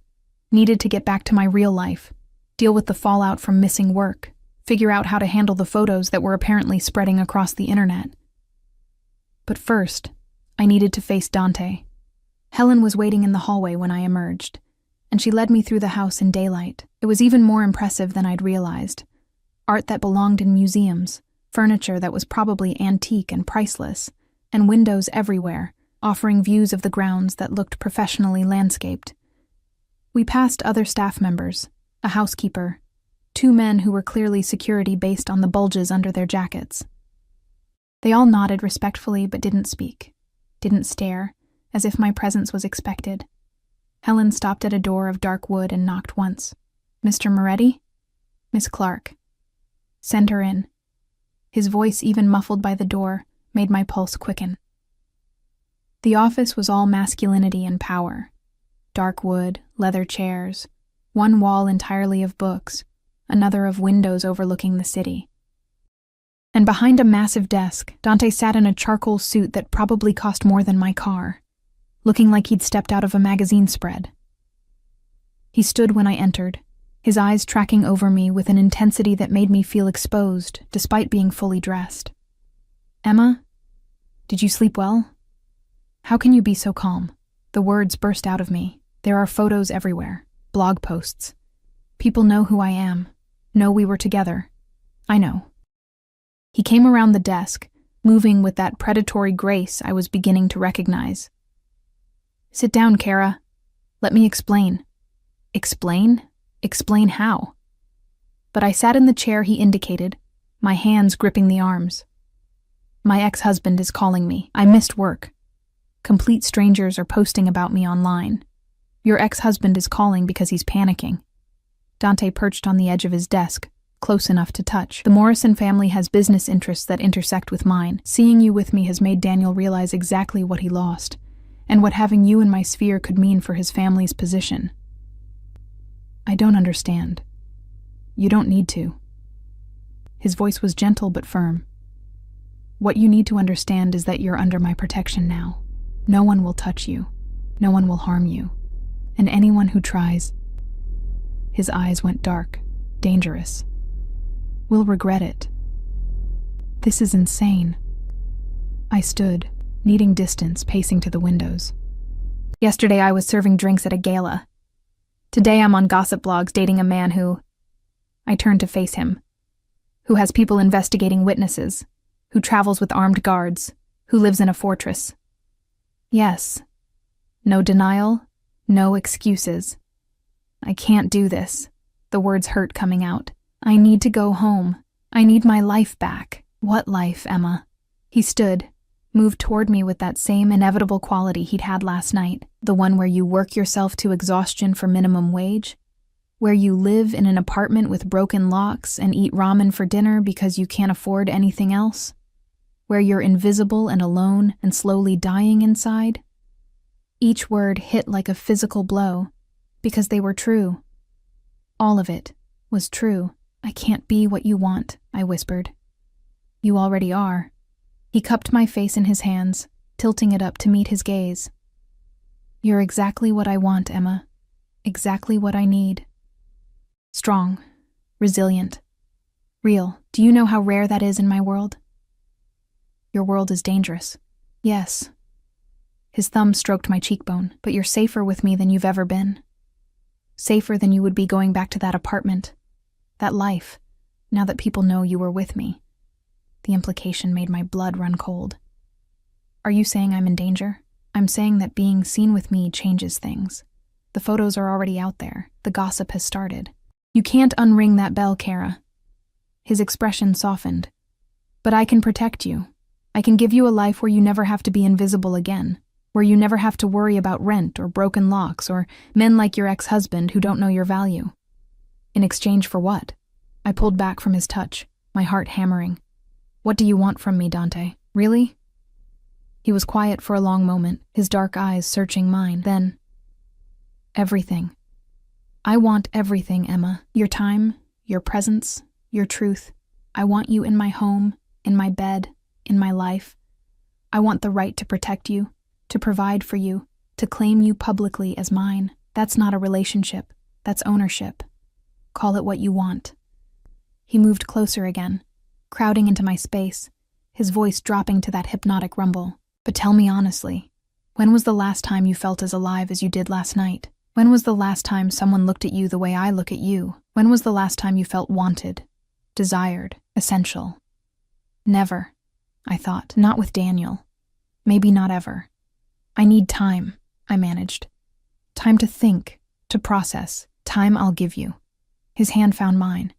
needed to get back to my real life, deal with the fallout from missing work, figure out how to handle the photos that were apparently spreading across the internet. But first, I needed to face Dante. Helen was waiting in the hallway when I emerged, and she led me through the house in daylight. It was even more impressive than I'd realized. Art that belonged in museums, furniture that was probably antique and priceless, and windows everywhere, offering views of the grounds that looked professionally landscaped. We passed other staff members, a housekeeper, 2 men who were clearly security based on the bulges under their jackets. They all nodded respectfully but didn't speak, didn't stare, as if my presence was expected. Helen stopped at a door of dark wood and knocked once. Mr. Moretti? Miss Clark. Send her in. His voice, even muffled by the door, made my pulse quicken. The office was all masculinity and power. Dark wood, leather chairs, one wall entirely of books, another of windows overlooking the city. And behind a massive desk, Dante sat in a charcoal suit that probably cost more than my car, looking like he'd stepped out of a magazine spread. He stood when I entered, his eyes tracking over me with an intensity that made me feel exposed, despite being fully dressed. Emma? Did you sleep well? How can you be so calm? The words burst out of me. There are photos everywhere, blog posts. People know who I am, know we were together. I know. He came around the desk, moving with that predatory grace I was beginning to recognize. Sit down, Kara. Let me explain. Explain? Explain how? but I sat in the chair he indicated, my hands gripping the arms. My ex-husband is calling me. I missed work. Complete strangers are posting about me online. Your ex-husband is calling because he's panicking. Dante perched on the edge of his desk, close enough to touch. The Morrison family has business interests that intersect with mine. Seeing you with me has made Daniel realize exactly what he lost, and what having you in my sphere could mean for his family's position. I don't understand. You don't need to. His voice was gentle but firm. What you need to understand is that you're under my protection now. No one will touch you. No one will harm you. And anyone who tries... His eyes went dark, dangerous. Will regret it. This is insane. I stood, needing distance, pacing to the windows. Yesterday I was serving drinks at a gala. Today I'm on gossip blogs dating a man who... I turned to face him. Who has people investigating witnesses. Who travels with armed guards. Who lives in a fortress. Yes. No denial. No excuses. I can't do this. The words hurt coming out. I need to go home. I need my life back. What life, Emma? He stood, moved toward me with that same inevitable quality he'd had last night. The one where you work yourself to exhaustion for minimum wage? Where you live in an apartment with broken locks and eat ramen for dinner because you can't afford anything else? Where you're invisible and alone and slowly dying inside? Each word hit like a physical blow, because they were true. All of it was true. I can't be what you want, I whispered. You already are. He cupped my face in his hands, tilting it up to meet his gaze. You're exactly what I want, Emma. Exactly what I need. Strong, resilient, real. Do you know how rare that is in my world? Your world is dangerous. Yes. His thumb stroked my cheekbone. But you're safer with me than you've ever been. Safer than you would be going back to that apartment. That life, now that people know you were with me. The implication made my blood run cold. Are you saying I'm in danger? I'm saying that being seen with me changes things. The photos are already out there. The gossip has started. You can't unring that bell, Kara. His expression softened. But I can protect you. I can give you a life where you never have to be invisible again. Where you never have to worry about rent or broken locks or men like your ex-husband who don't know your value. In exchange for what? I pulled back from his touch, my heart hammering. What do you want from me, Dante? Really? He was quiet for a long moment, his dark eyes searching mine. Then, everything. I want everything, Emma. Your time, your presence, your truth. I want you in my home, in my bed, in my life. I want the right to protect you, to provide for you, to claim you publicly as mine. That's not a relationship. That's ownership. Call it what you want. He moved closer again, crowding into my space, his voice dropping to that hypnotic rumble. But tell me honestly, when was the last time you felt as alive as you did last night? When was the last time someone looked at you the way I look at you? When was the last time you felt wanted, desired, essential? Never, I thought. Not with Daniel. Maybe not ever. I need time, I managed. Time to think, to process. Time I'll give you. His hand found mine,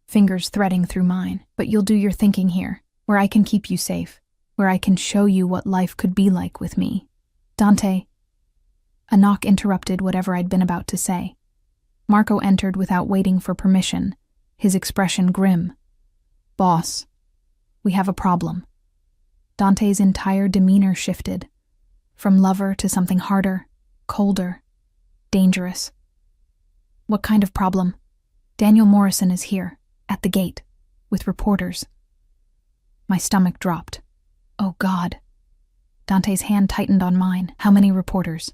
fingers threading through mine. But you'll do your thinking here, where I can keep you safe, where I can show you what life could be like with me. Dante. A knock interrupted whatever I'd been about to say. Marco entered without waiting for permission, his expression grim. Boss, we have a problem. Dante's entire demeanor shifted, from lover to something harder, colder, dangerous. What kind of problem? Daniel Morrison is here, at the gate, with reporters. My stomach dropped. Oh God. Dante's hand tightened on mine. How many reporters?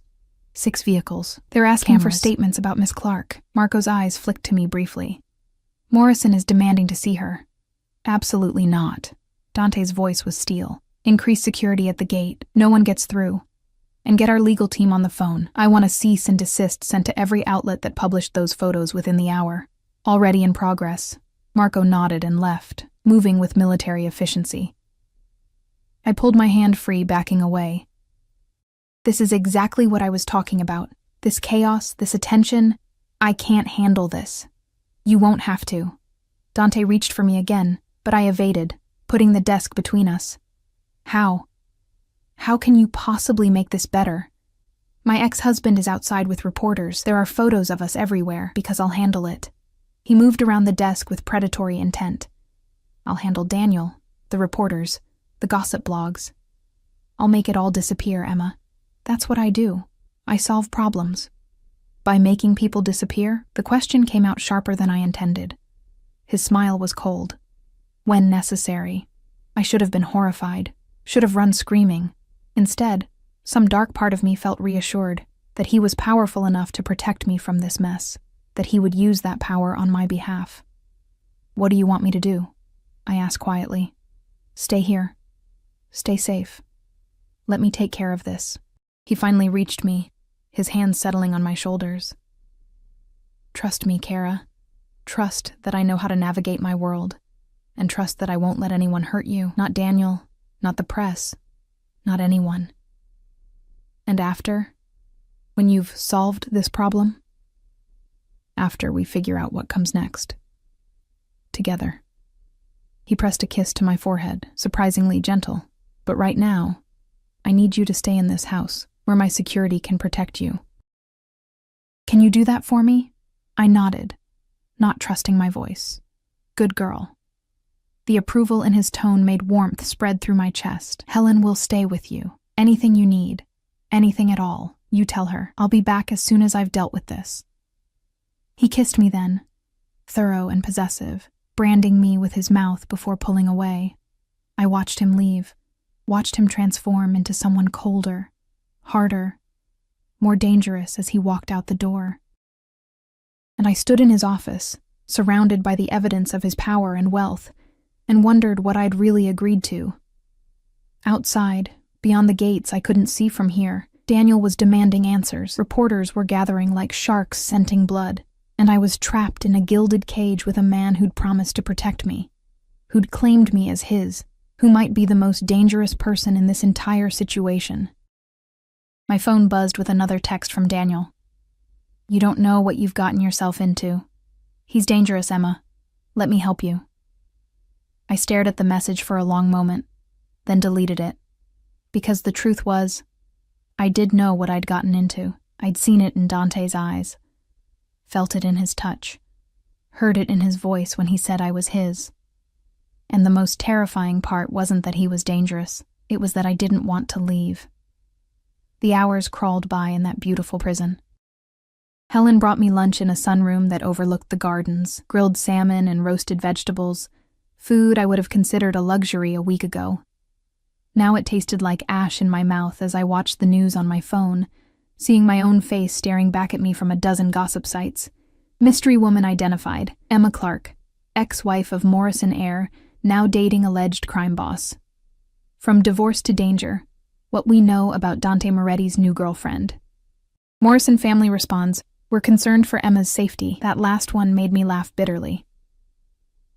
6 vehicles. They're asking for statements about Miss Clark. Marco's eyes flicked to me briefly. Morrison is demanding to see her. Absolutely not. Dante's voice was steel. Increase security at the gate. No one gets through. And get our legal team on the phone. I want a cease and desist sent to every outlet that published those photos within the hour. Already in progress. Marco nodded and left, moving with military efficiency. I pulled my hand free, backing away. This is exactly what I was talking about. This chaos, this attention. I can't handle this. You won't have to. Dante reached for me again, but I evaded, putting the desk between us. How? How can you possibly make this better? My ex-husband is outside with reporters. There are photos of us everywhere, because I'll handle it. He moved around the desk with predatory intent. I'll handle Daniel, the reporters, the gossip blogs. I'll make it all disappear, Emma. That's what I do. I solve problems. By making people disappear, the question came out sharper than I intended. His smile was cold. When necessary. I should have been horrified, should have run screaming. Instead, some dark part of me felt reassured that he was powerful enough to protect me from this mess, that he would use that power on my behalf. What do you want me to do? I asked quietly. Stay here. Stay safe. Let me take care of this. He finally reached me, his hands settling on my shoulders. Trust me, Kara. Trust that I know how to navigate my world, and trust that I won't let anyone hurt you. Not Daniel, not the press, not anyone. And after, when you've solved this problem, after we figure out what comes next, together. He pressed a kiss to my forehead, surprisingly gentle. But right now, I need you to stay in this house, where my security can protect you. Can you do that for me? I nodded, not trusting my voice. Good girl. The approval in his tone made warmth spread through my chest. Helen will stay with you. Anything you need, anything at all, you tell her. I'll be back as soon as I've dealt with this. He kissed me then, thorough and possessive, branding me with his mouth before pulling away. I watched him leave, watched him transform into someone colder, harder, more dangerous as he walked out the door. And I stood in his office, surrounded by the evidence of his power and wealth, and wondered what I'd really agreed to. Outside, beyond the gates I couldn't see from here, Daniel was demanding answers. Reporters were gathering like sharks scenting blood, and I was trapped in a gilded cage with a man who'd promised to protect me, who'd claimed me as his, who might be the most dangerous person in this entire situation. My phone buzzed with another text from Daniel. You don't know what you've gotten yourself into. He's dangerous, Emma. Let me help you. I stared at the message for a long moment, then deleted it. Because the truth was, I did know what I'd gotten into. I'd seen it in Dante's eyes, felt it in his touch, heard it in his voice when he said I was his. And the most terrifying part wasn't that he was dangerous, it was that I didn't want to leave. The hours crawled by in that beautiful prison. Helen brought me lunch in a sunroom that overlooked the gardens, grilled salmon and roasted vegetables, food I would have considered a luxury a week ago. Now it tasted like ash in my mouth as I watched the news on my phone, seeing my own face staring back at me from a dozen gossip sites. Mystery woman identified, Emma Clark, ex-wife of Morrison heir, now dating alleged crime boss. From divorce to danger, what we know about Dante Moretti's new girlfriend. Morrison family responds, we're concerned for Emma's safety. That last one made me laugh bitterly.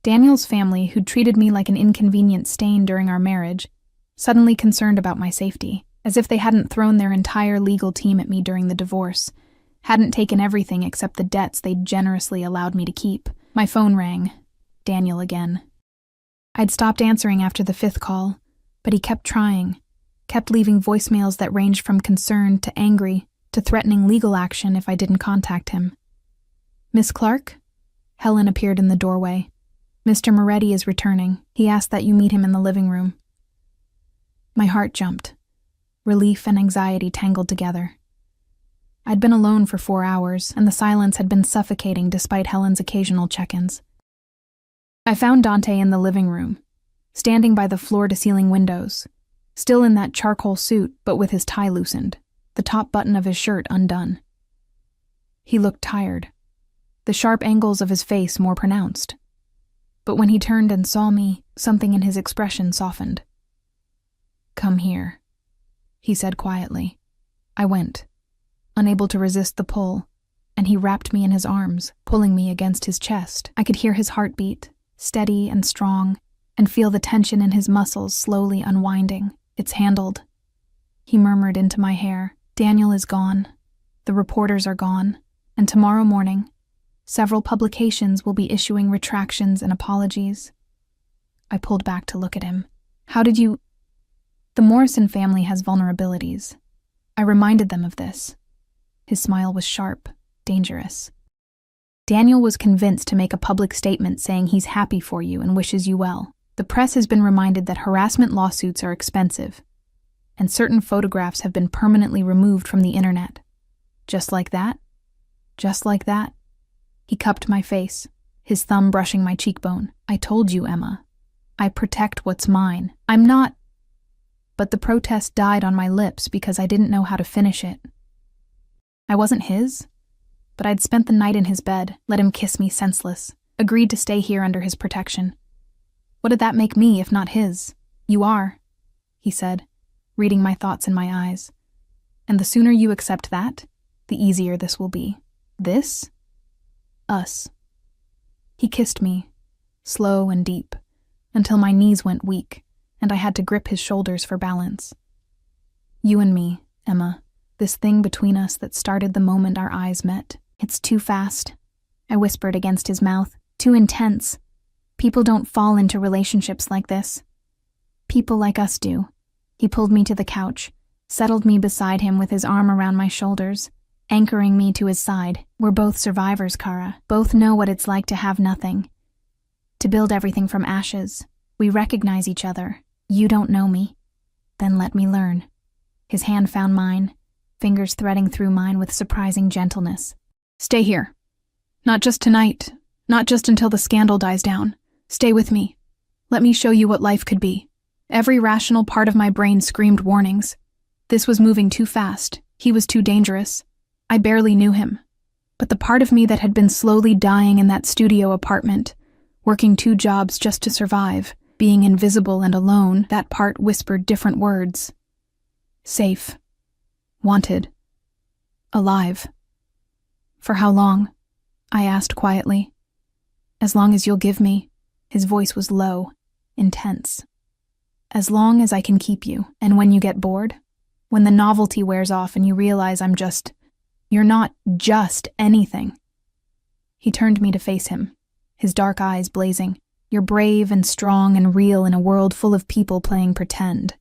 Daniel's family, who'd treated me like an inconvenient stain during our marriage, suddenly concerned about my safety, as if they hadn't thrown their entire legal team at me during the divorce, hadn't taken everything except the debts they'd generously allowed me to keep. My phone rang. Daniel again. I'd stopped answering after the 5th call, but he kept trying, kept leaving voicemails that ranged from concerned to angry to threatening legal action if I didn't contact him. Miss Clark? Helen appeared in the doorway. Mr. Moretti is returning. He asked that you meet him in the living room. My heart jumped. Relief and anxiety tangled together. I'd been alone for 4 hours, and the silence had been suffocating despite Helen's occasional check-ins. I found Dante in the living room, standing by the floor-to-ceiling windows, still in that charcoal suit but with his tie loosened, the top button of his shirt undone. He looked tired, the sharp angles of his face more pronounced. But when he turned and saw me, something in his expression softened. Come here, he said quietly. I went, unable to resist the pull, and he wrapped me in his arms, pulling me against his chest. I could hear his heartbeat, steady and strong, and feel the tension in his muscles slowly unwinding. It's handled. He murmured into my hair. Daniel is gone. The reporters are gone. And tomorrow morning, Several publications will be issuing retractions and apologies. I pulled back to look at him. How did you... The Morrison family has vulnerabilities. I reminded them of this. His smile was sharp, dangerous. Daniel was convinced to make a public statement saying he's happy for you and wishes you well. The press has been reminded that harassment lawsuits are expensive, and certain photographs have been permanently removed from the internet. Just like that? Just like that? He cupped my face, his thumb brushing my cheekbone. I told you, Emma. I protect what's mine. I'm not... But the protest died on my lips because I didn't know how to finish it. I wasn't his, but I'd spent the night in his bed, let him kiss me senseless, agreed to stay here under his protection. What did that make me if not his? You are, he said, reading my thoughts in my eyes. And the sooner you accept that, the easier this will be. This? Us. He kissed me, slow and deep, until my knees went weak, and I had to grip his shoulders for balance. You and me, Emma, this thing between us that started the moment our eyes met. It's too fast, I whispered against his mouth. Too intense. People don't fall into relationships like this. People like us do. He pulled me to the couch, settled me beside him with his arm around my shoulders, anchoring me to his side. We're both survivors, Kara. Both know what it's like to have nothing. To build everything from ashes. We recognize each other. You don't know me. Then let me learn. His hand found mine, fingers threading through mine with surprising gentleness. Stay here. Not just tonight. Not just until the scandal dies down. Stay with me. Let me show you what life could be. Every rational part of my brain screamed warnings. This was moving too fast. He was too dangerous. I barely knew him. But the part of me that had been slowly dying in that studio apartment, working 2 jobs just to survive, being invisible and alone, that part whispered different words. Safe. Wanted. Alive. For how long? I asked quietly. As long as you'll give me. His voice was low, intense. As long as I can keep you. And when you get bored? When the novelty wears off and you realize you're not just anything. He turned me to face him, his dark eyes blazing. You're brave and strong and real in a world full of people playing pretend.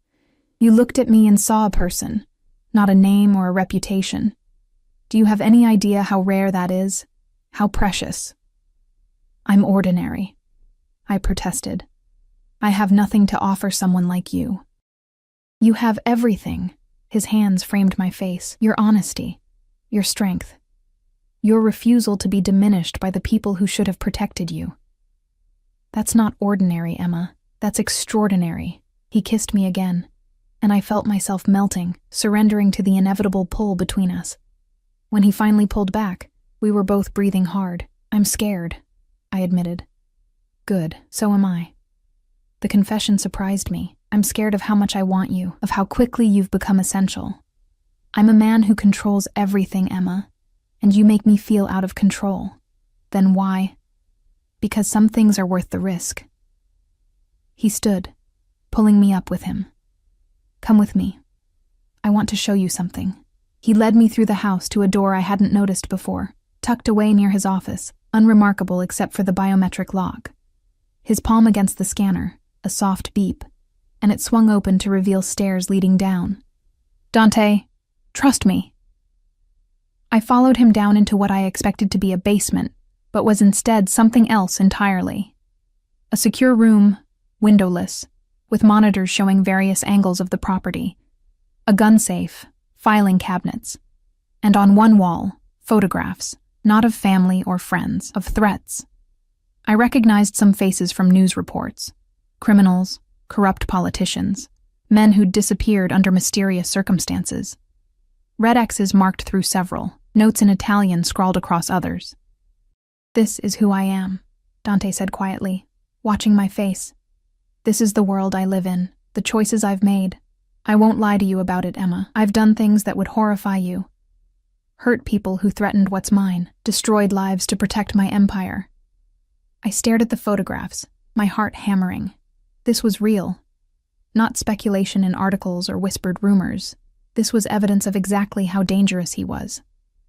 You looked at me and saw a person, not a name or a reputation. Do you have any idea how rare that is? How precious? I'm ordinary, I protested. I have nothing to offer someone like you. You have everything. His hands framed my face. Your honesty, your strength, your refusal to be diminished by the people who should have protected you. That's not ordinary, Emma. That's extraordinary. He kissed me again, and I felt myself melting, surrendering to the inevitable pull between us. When he finally pulled back, we were both breathing hard. I'm scared, I admitted. Good, so am I. The confession surprised me. I'm scared of how much I want you, of how quickly you've become essential. I'm a man who controls everything, Emma, and you make me feel out of control. Then why? Because some things are worth the risk. He stood, pulling me up with him. Come with me. I want to show you something. He led me through the house to a door I hadn't noticed before, tucked away near his office, unremarkable except for the biometric lock. His palm against the scanner, a soft beep, and it swung open to reveal stairs leading down. Dante, trust me. I followed him down into what I expected to be a basement, but was instead something else entirely. A secure room, windowless, with monitors showing various angles of the property, a gun safe, filing cabinets, and on one wall, photographs, not of family or friends, of threats. I recognized some faces from news reports. Criminals, corrupt politicians, men who'd disappeared under mysterious circumstances. Red X's marked through several, notes in Italian scrawled across others. This is who I am, Dante said quietly, watching my face. This is the world I live in, the choices I've made. I won't lie to you about it, Emma. I've done things that would horrify you. Hurt people who threatened what's mine, destroyed lives to protect my empire. I stared at the photographs, my heart hammering. This was real. Not speculation in articles or whispered rumors. This was evidence of exactly how dangerous he was.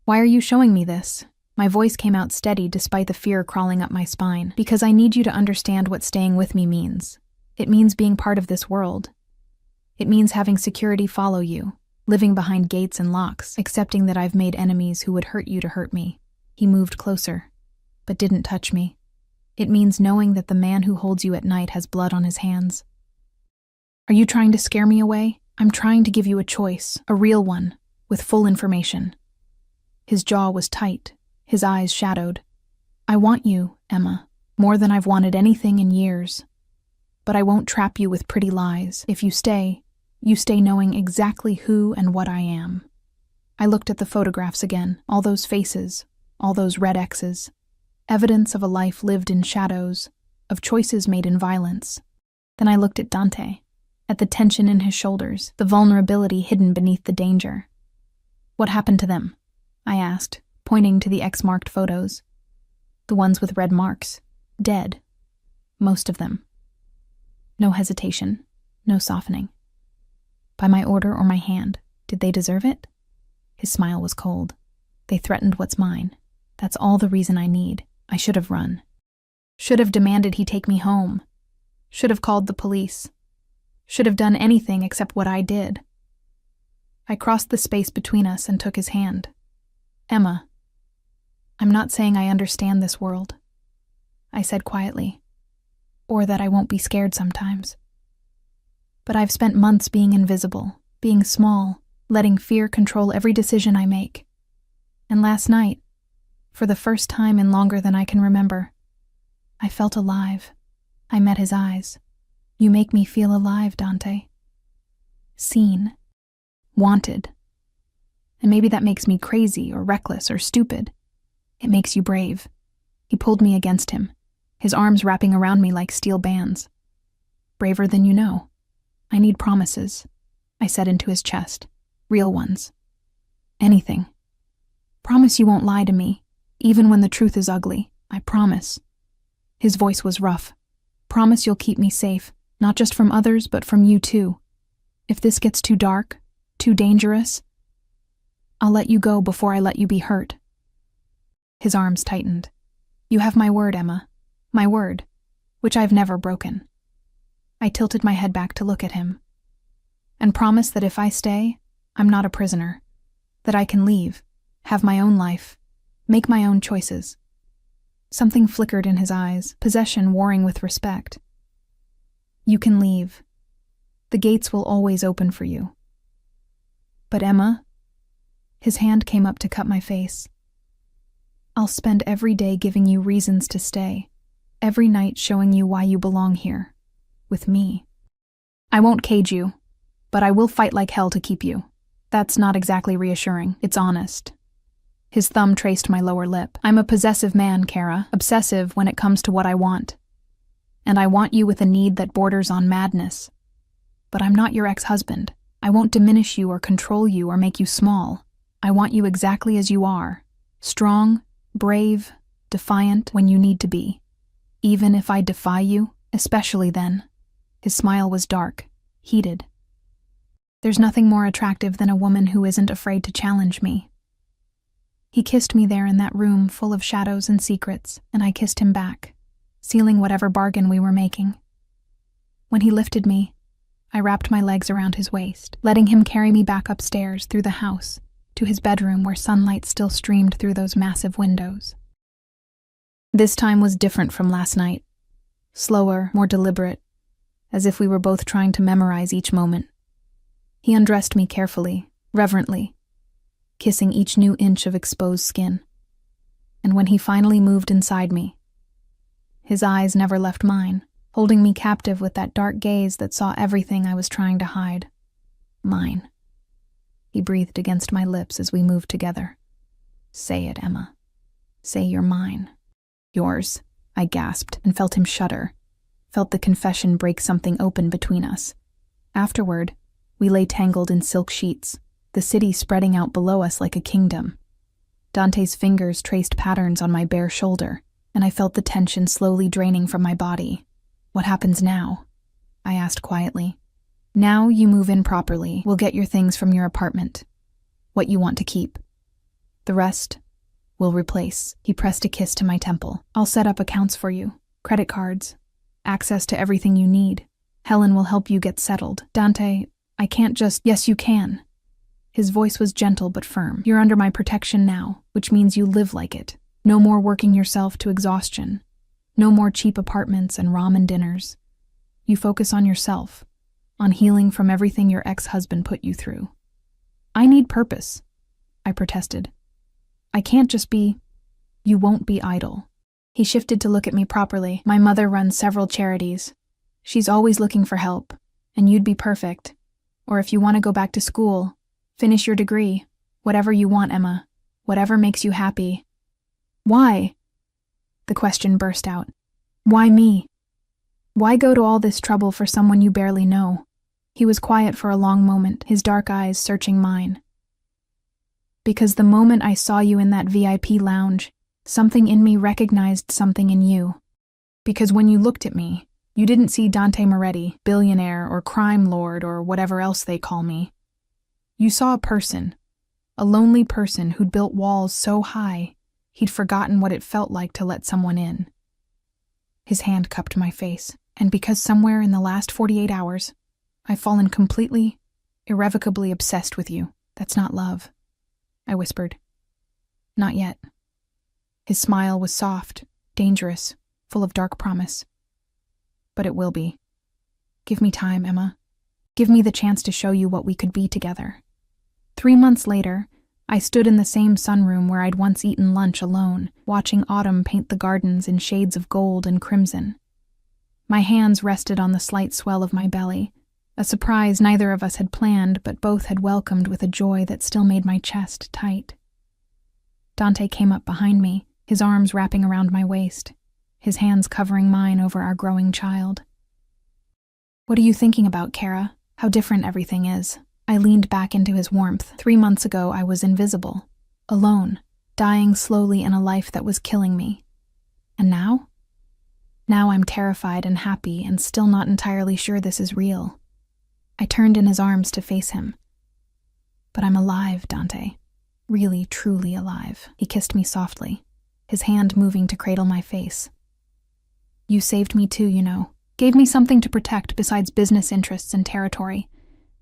Why are you showing me this? My voice came out steady despite the fear crawling up my spine, because I need you to understand what staying with me means. It means being part of this world. It means having security follow you, living behind gates and locks, accepting that I've made enemies who would hurt you to hurt me. He moved closer, but didn't touch me. It means knowing that the man who holds you at night has blood on his hands. Are you trying to scare me away? I'm trying to give you a choice, a real one, with full information. His jaw was tight, his eyes shadowed. I want you, Emma, more than I've wanted anything in years. But I won't trap you with pretty lies. If you stay knowing exactly who and what I am. I looked at the photographs again, all those faces, all those red X's. Evidence of a life lived in shadows, of choices made in violence. Then I looked at Dante, at the tension in his shoulders, the vulnerability hidden beneath the danger. What happened to them? I asked, pointing to the X-marked photos. The ones with red marks. Dead. Most of them. No hesitation, no softening. By my order or my hand, did they deserve it? His smile was cold. They threatened what's mine. That's all the reason I need. I should have run. Should have demanded he take me home. Should have called the police. Should have done anything except what I did. I crossed the space between us and took his hand. Emma, I'm not saying I understand this world, I said quietly, or that I won't be scared sometimes. But I've spent months being invisible, being small, letting fear control every decision I make. And last night, for the first time in longer than I can remember, I felt alive. I met his eyes. You make me feel alive, Dante. Seen. Wanted. And maybe that makes me crazy or reckless or stupid. It makes you brave. He pulled me against him, his arms wrapping around me like steel bands. Braver than you know. I need promises, I said into his chest. Real ones. Anything. Promise you won't lie to me, even when the truth is ugly. I promise. His voice was rough. Promise you'll keep me safe, not just from others, but from you too. If this gets too dark, too dangerous, I'll let you go before I let you be hurt. His arms tightened. You have my word, Emma. My word, which I've never broken. I tilted my head back to look at him. And promise that if I stay, I'm not a prisoner. That I can leave, have my own life, make my own choices. Something flickered in his eyes, possession warring with respect. You can leave. The gates will always open for you. But Emma, his hand came up to cut my face. I'll spend every day giving you reasons to stay, every night showing you why you belong here, with me. I won't cage you, but I will fight like hell to keep you. That's not exactly reassuring, it's honest. His thumb traced my lower lip. I'm a possessive man, Kara, obsessive when it comes to what I want. And I want you with a need that borders on madness. But I'm not your ex-husband. I won't diminish you or control you or make you small. I want you exactly as you are. Strong, brave, defiant when you need to be. Even if I defy you, especially then. His smile was dark, heated. There's nothing more attractive than a woman who isn't afraid to challenge me. He kissed me there in that room full of shadows and secrets, and I kissed him back, sealing whatever bargain we were making. When he lifted me, I wrapped my legs around his waist, letting him carry me back upstairs through the house, to his bedroom where sunlight still streamed through those massive windows. This time was different from last night. Slower, more deliberate, as if we were both trying to memorize each moment. He undressed me carefully, reverently, kissing each new inch of exposed skin. And when he finally moved inside me, his eyes never left mine, holding me captive with that dark gaze that saw everything I was trying to hide. Mine. He breathed against my lips as we moved together. Say it, Emma. Say you're mine. Yours, I gasped and felt him shudder, felt the confession break something open between us. Afterward, we lay tangled in silk sheets, the city spreading out below us like a kingdom. Dante's fingers traced patterns on my bare shoulder, and I felt the tension slowly draining from my body. What happens now? I asked quietly. Now you move in properly. We'll get your things from your apartment. What you want to keep. The rest, We'll replace. He pressed a kiss to my temple. I'll set up accounts for you. Credit cards. Access to everything you need. Helen will help you get settled. Dante, I can't just— Yes, you can. His voice was gentle but firm. You're under my protection now, which means you live like it. No more working yourself to exhaustion. No more cheap apartments and ramen dinners. You focus on yourself, on healing from everything your ex-husband put you through. I need purpose, I protested. I can't just be— You won't be idle. He shifted to look at me properly. My mother runs several charities. She's always looking for help, and you'd be perfect. Or if you want to go back to school, finish your degree. Whatever you want, Emma. Whatever makes you happy. Why? The question burst out. Why me? Why go to all this trouble for someone you barely know? He was quiet for a long moment, his dark eyes searching mine. Because the moment I saw you in that VIP lounge, something in me recognized something in you. Because when you looked at me, you didn't see Dante Moretti, billionaire or crime lord or whatever else they call me. You saw a person, a lonely person who'd built walls so high, he'd forgotten what it felt like to let someone in. His hand cupped my face, and because somewhere in the last 48 hours, I've fallen completely, irrevocably obsessed with you, that's not love, I whispered. Not yet. His smile was soft, dangerous, full of dark promise. But it will be. Give me time, Emma. Give me the chance to show you what we could be together. 3 months later, I stood in the same sunroom where I'd once eaten lunch alone, watching autumn paint the gardens in shades of gold and crimson. My hands rested on the slight swell of my belly, a surprise neither of us had planned but both had welcomed with a joy that still made my chest tight. Dante came up behind me, his arms wrapping around my waist, his hands covering mine over our growing child. What are you thinking about, Kara? How different everything is. I leaned back into his warmth. 3 months ago, I was invisible, alone, dying slowly in a life that was killing me. And now? Now I'm terrified and happy and still not entirely sure this is real. I turned in his arms to face him. But I'm alive, Dante. Really, truly alive. He kissed me softly, his hand moving to cradle my face. You saved me too, you know. Gave me something to protect besides business interests and territory.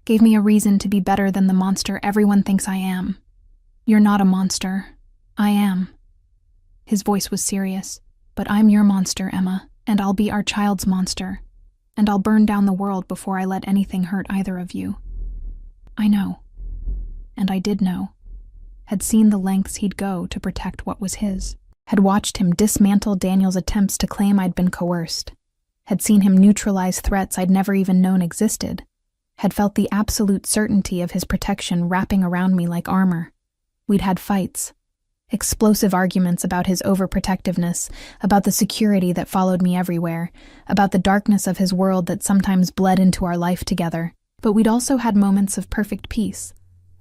Gave me a reason to be better than the monster everyone thinks I am. You're not a monster. I am. His voice was serious. But I'm your monster, Emma, and I'll be our child's monster. And I'll burn down the world before I let anything hurt either of you. I know. And I did know. Had seen the lengths he'd go to protect what was his. Had watched him dismantle Daniel's attempts to claim I'd been coerced. Had seen him neutralize threats I'd never even known existed. Had felt the absolute certainty of his protection wrapping around me like armor. We'd had fights. Explosive arguments about his overprotectiveness, about the security that followed me everywhere, about the darkness of his world that sometimes bled into our life together. But we'd also had moments of perfect peace,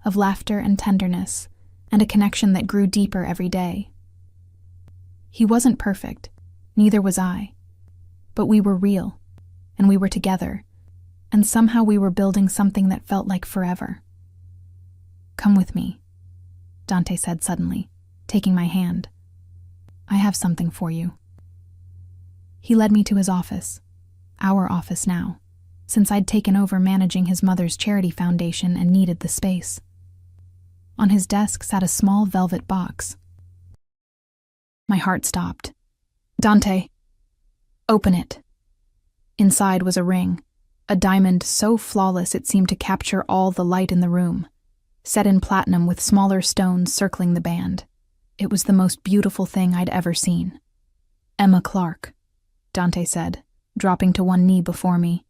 of laughter and tenderness, and a connection that grew deeper every day. He wasn't perfect, neither was I. But we were real, and we were together, and somehow we were building something that felt like forever. Come with me, Dante said suddenly, taking my hand. I have something for you. He led me to his office, our office now, since I'd taken over managing his mother's charity foundation and needed the space. On his desk sat a small velvet box. My heart stopped. Dante, open it. Inside was a ring, a diamond so flawless it seemed to capture all the light in the room, set in platinum with smaller stones circling the band. It was the most beautiful thing I'd ever seen. Emma Clark, Dante said, dropping to one knee before me,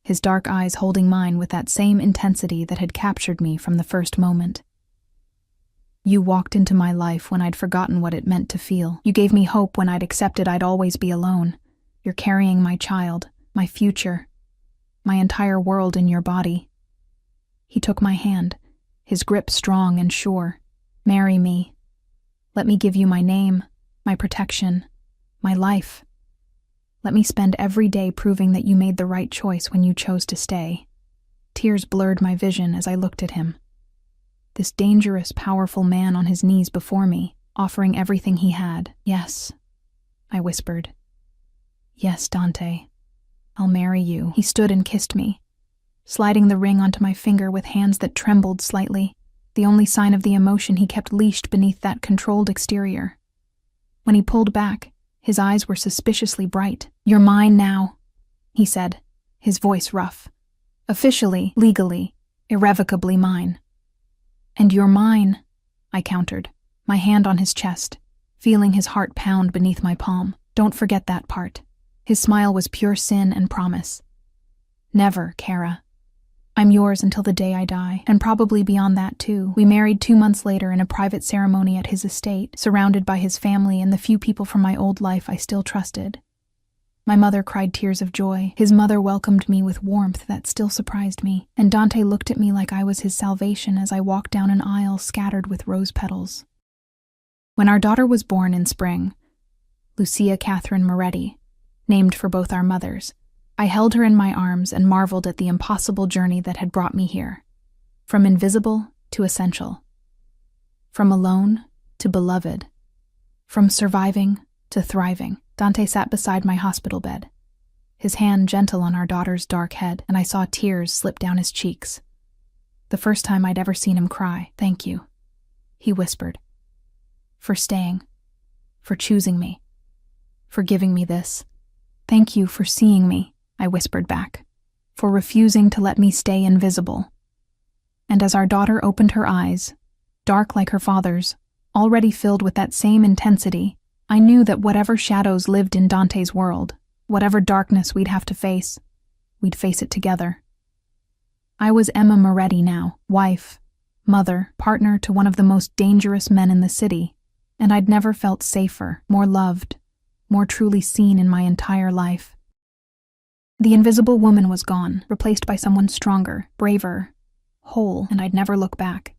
his dark eyes holding mine with that same intensity that had captured me from the first moment. You walked into my life when I'd forgotten what it meant to feel. You gave me hope when I'd accepted I'd always be alone. You're carrying my child, my future, my entire world in your body. He took my hand, his grip strong and sure. Marry me. Let me give you my name, my protection, my life. Let me spend every day proving that you made the right choice when you chose to stay. Tears blurred my vision as I looked at him. This dangerous, powerful man on his knees before me, offering everything he had. "Yes," I whispered. "Yes, Dante. I'll marry you." He stood and kissed me, sliding the ring onto my finger with hands that trembled slightly, the only sign of the emotion he kept leashed beneath that controlled exterior. When he pulled back, his eyes were suspiciously bright. "You're mine now," he said, his voice rough. "Officially, legally, irrevocably mine." "And you're mine," I countered, my hand on his chest, feeling his heart pound beneath my palm. "Don't forget that part." His smile was pure sin and promise. "Never, Kara. I'm yours until the day I die, and probably beyond that too." We married 2 months later in a private ceremony at his estate, surrounded by his family and the few people from my old life I still trusted. My mother cried tears of joy. His mother welcomed me with warmth that still surprised me, and Dante looked at me like I was his salvation as I walked down an aisle scattered with rose petals. When our daughter was born in spring, Lucia Catherine Moretti, named for both our mothers, I held her in my arms and marveled at the impossible journey that had brought me here. From invisible to essential. From alone to beloved. From surviving to thriving. Dante sat beside my hospital bed, his hand gentle on our daughter's dark head, and I saw tears slip down his cheeks. The first time I'd ever seen him cry. "Thank you," he whispered. "For staying. For choosing me. For giving me this. Thank you for seeing me," I whispered back. "For refusing to let me stay invisible." And as our daughter opened her eyes, dark like her father's, already filled with that same intensity, I knew that whatever shadows lived in Dante's world, whatever darkness we'd have to face, we'd face it together. I was Emma Moretti now, wife, mother, partner to one of the most dangerous men in the city, and I'd never felt safer, more loved, more truly seen in my entire life. The invisible woman was gone, replaced by someone stronger, braver, whole, and I'd never look back.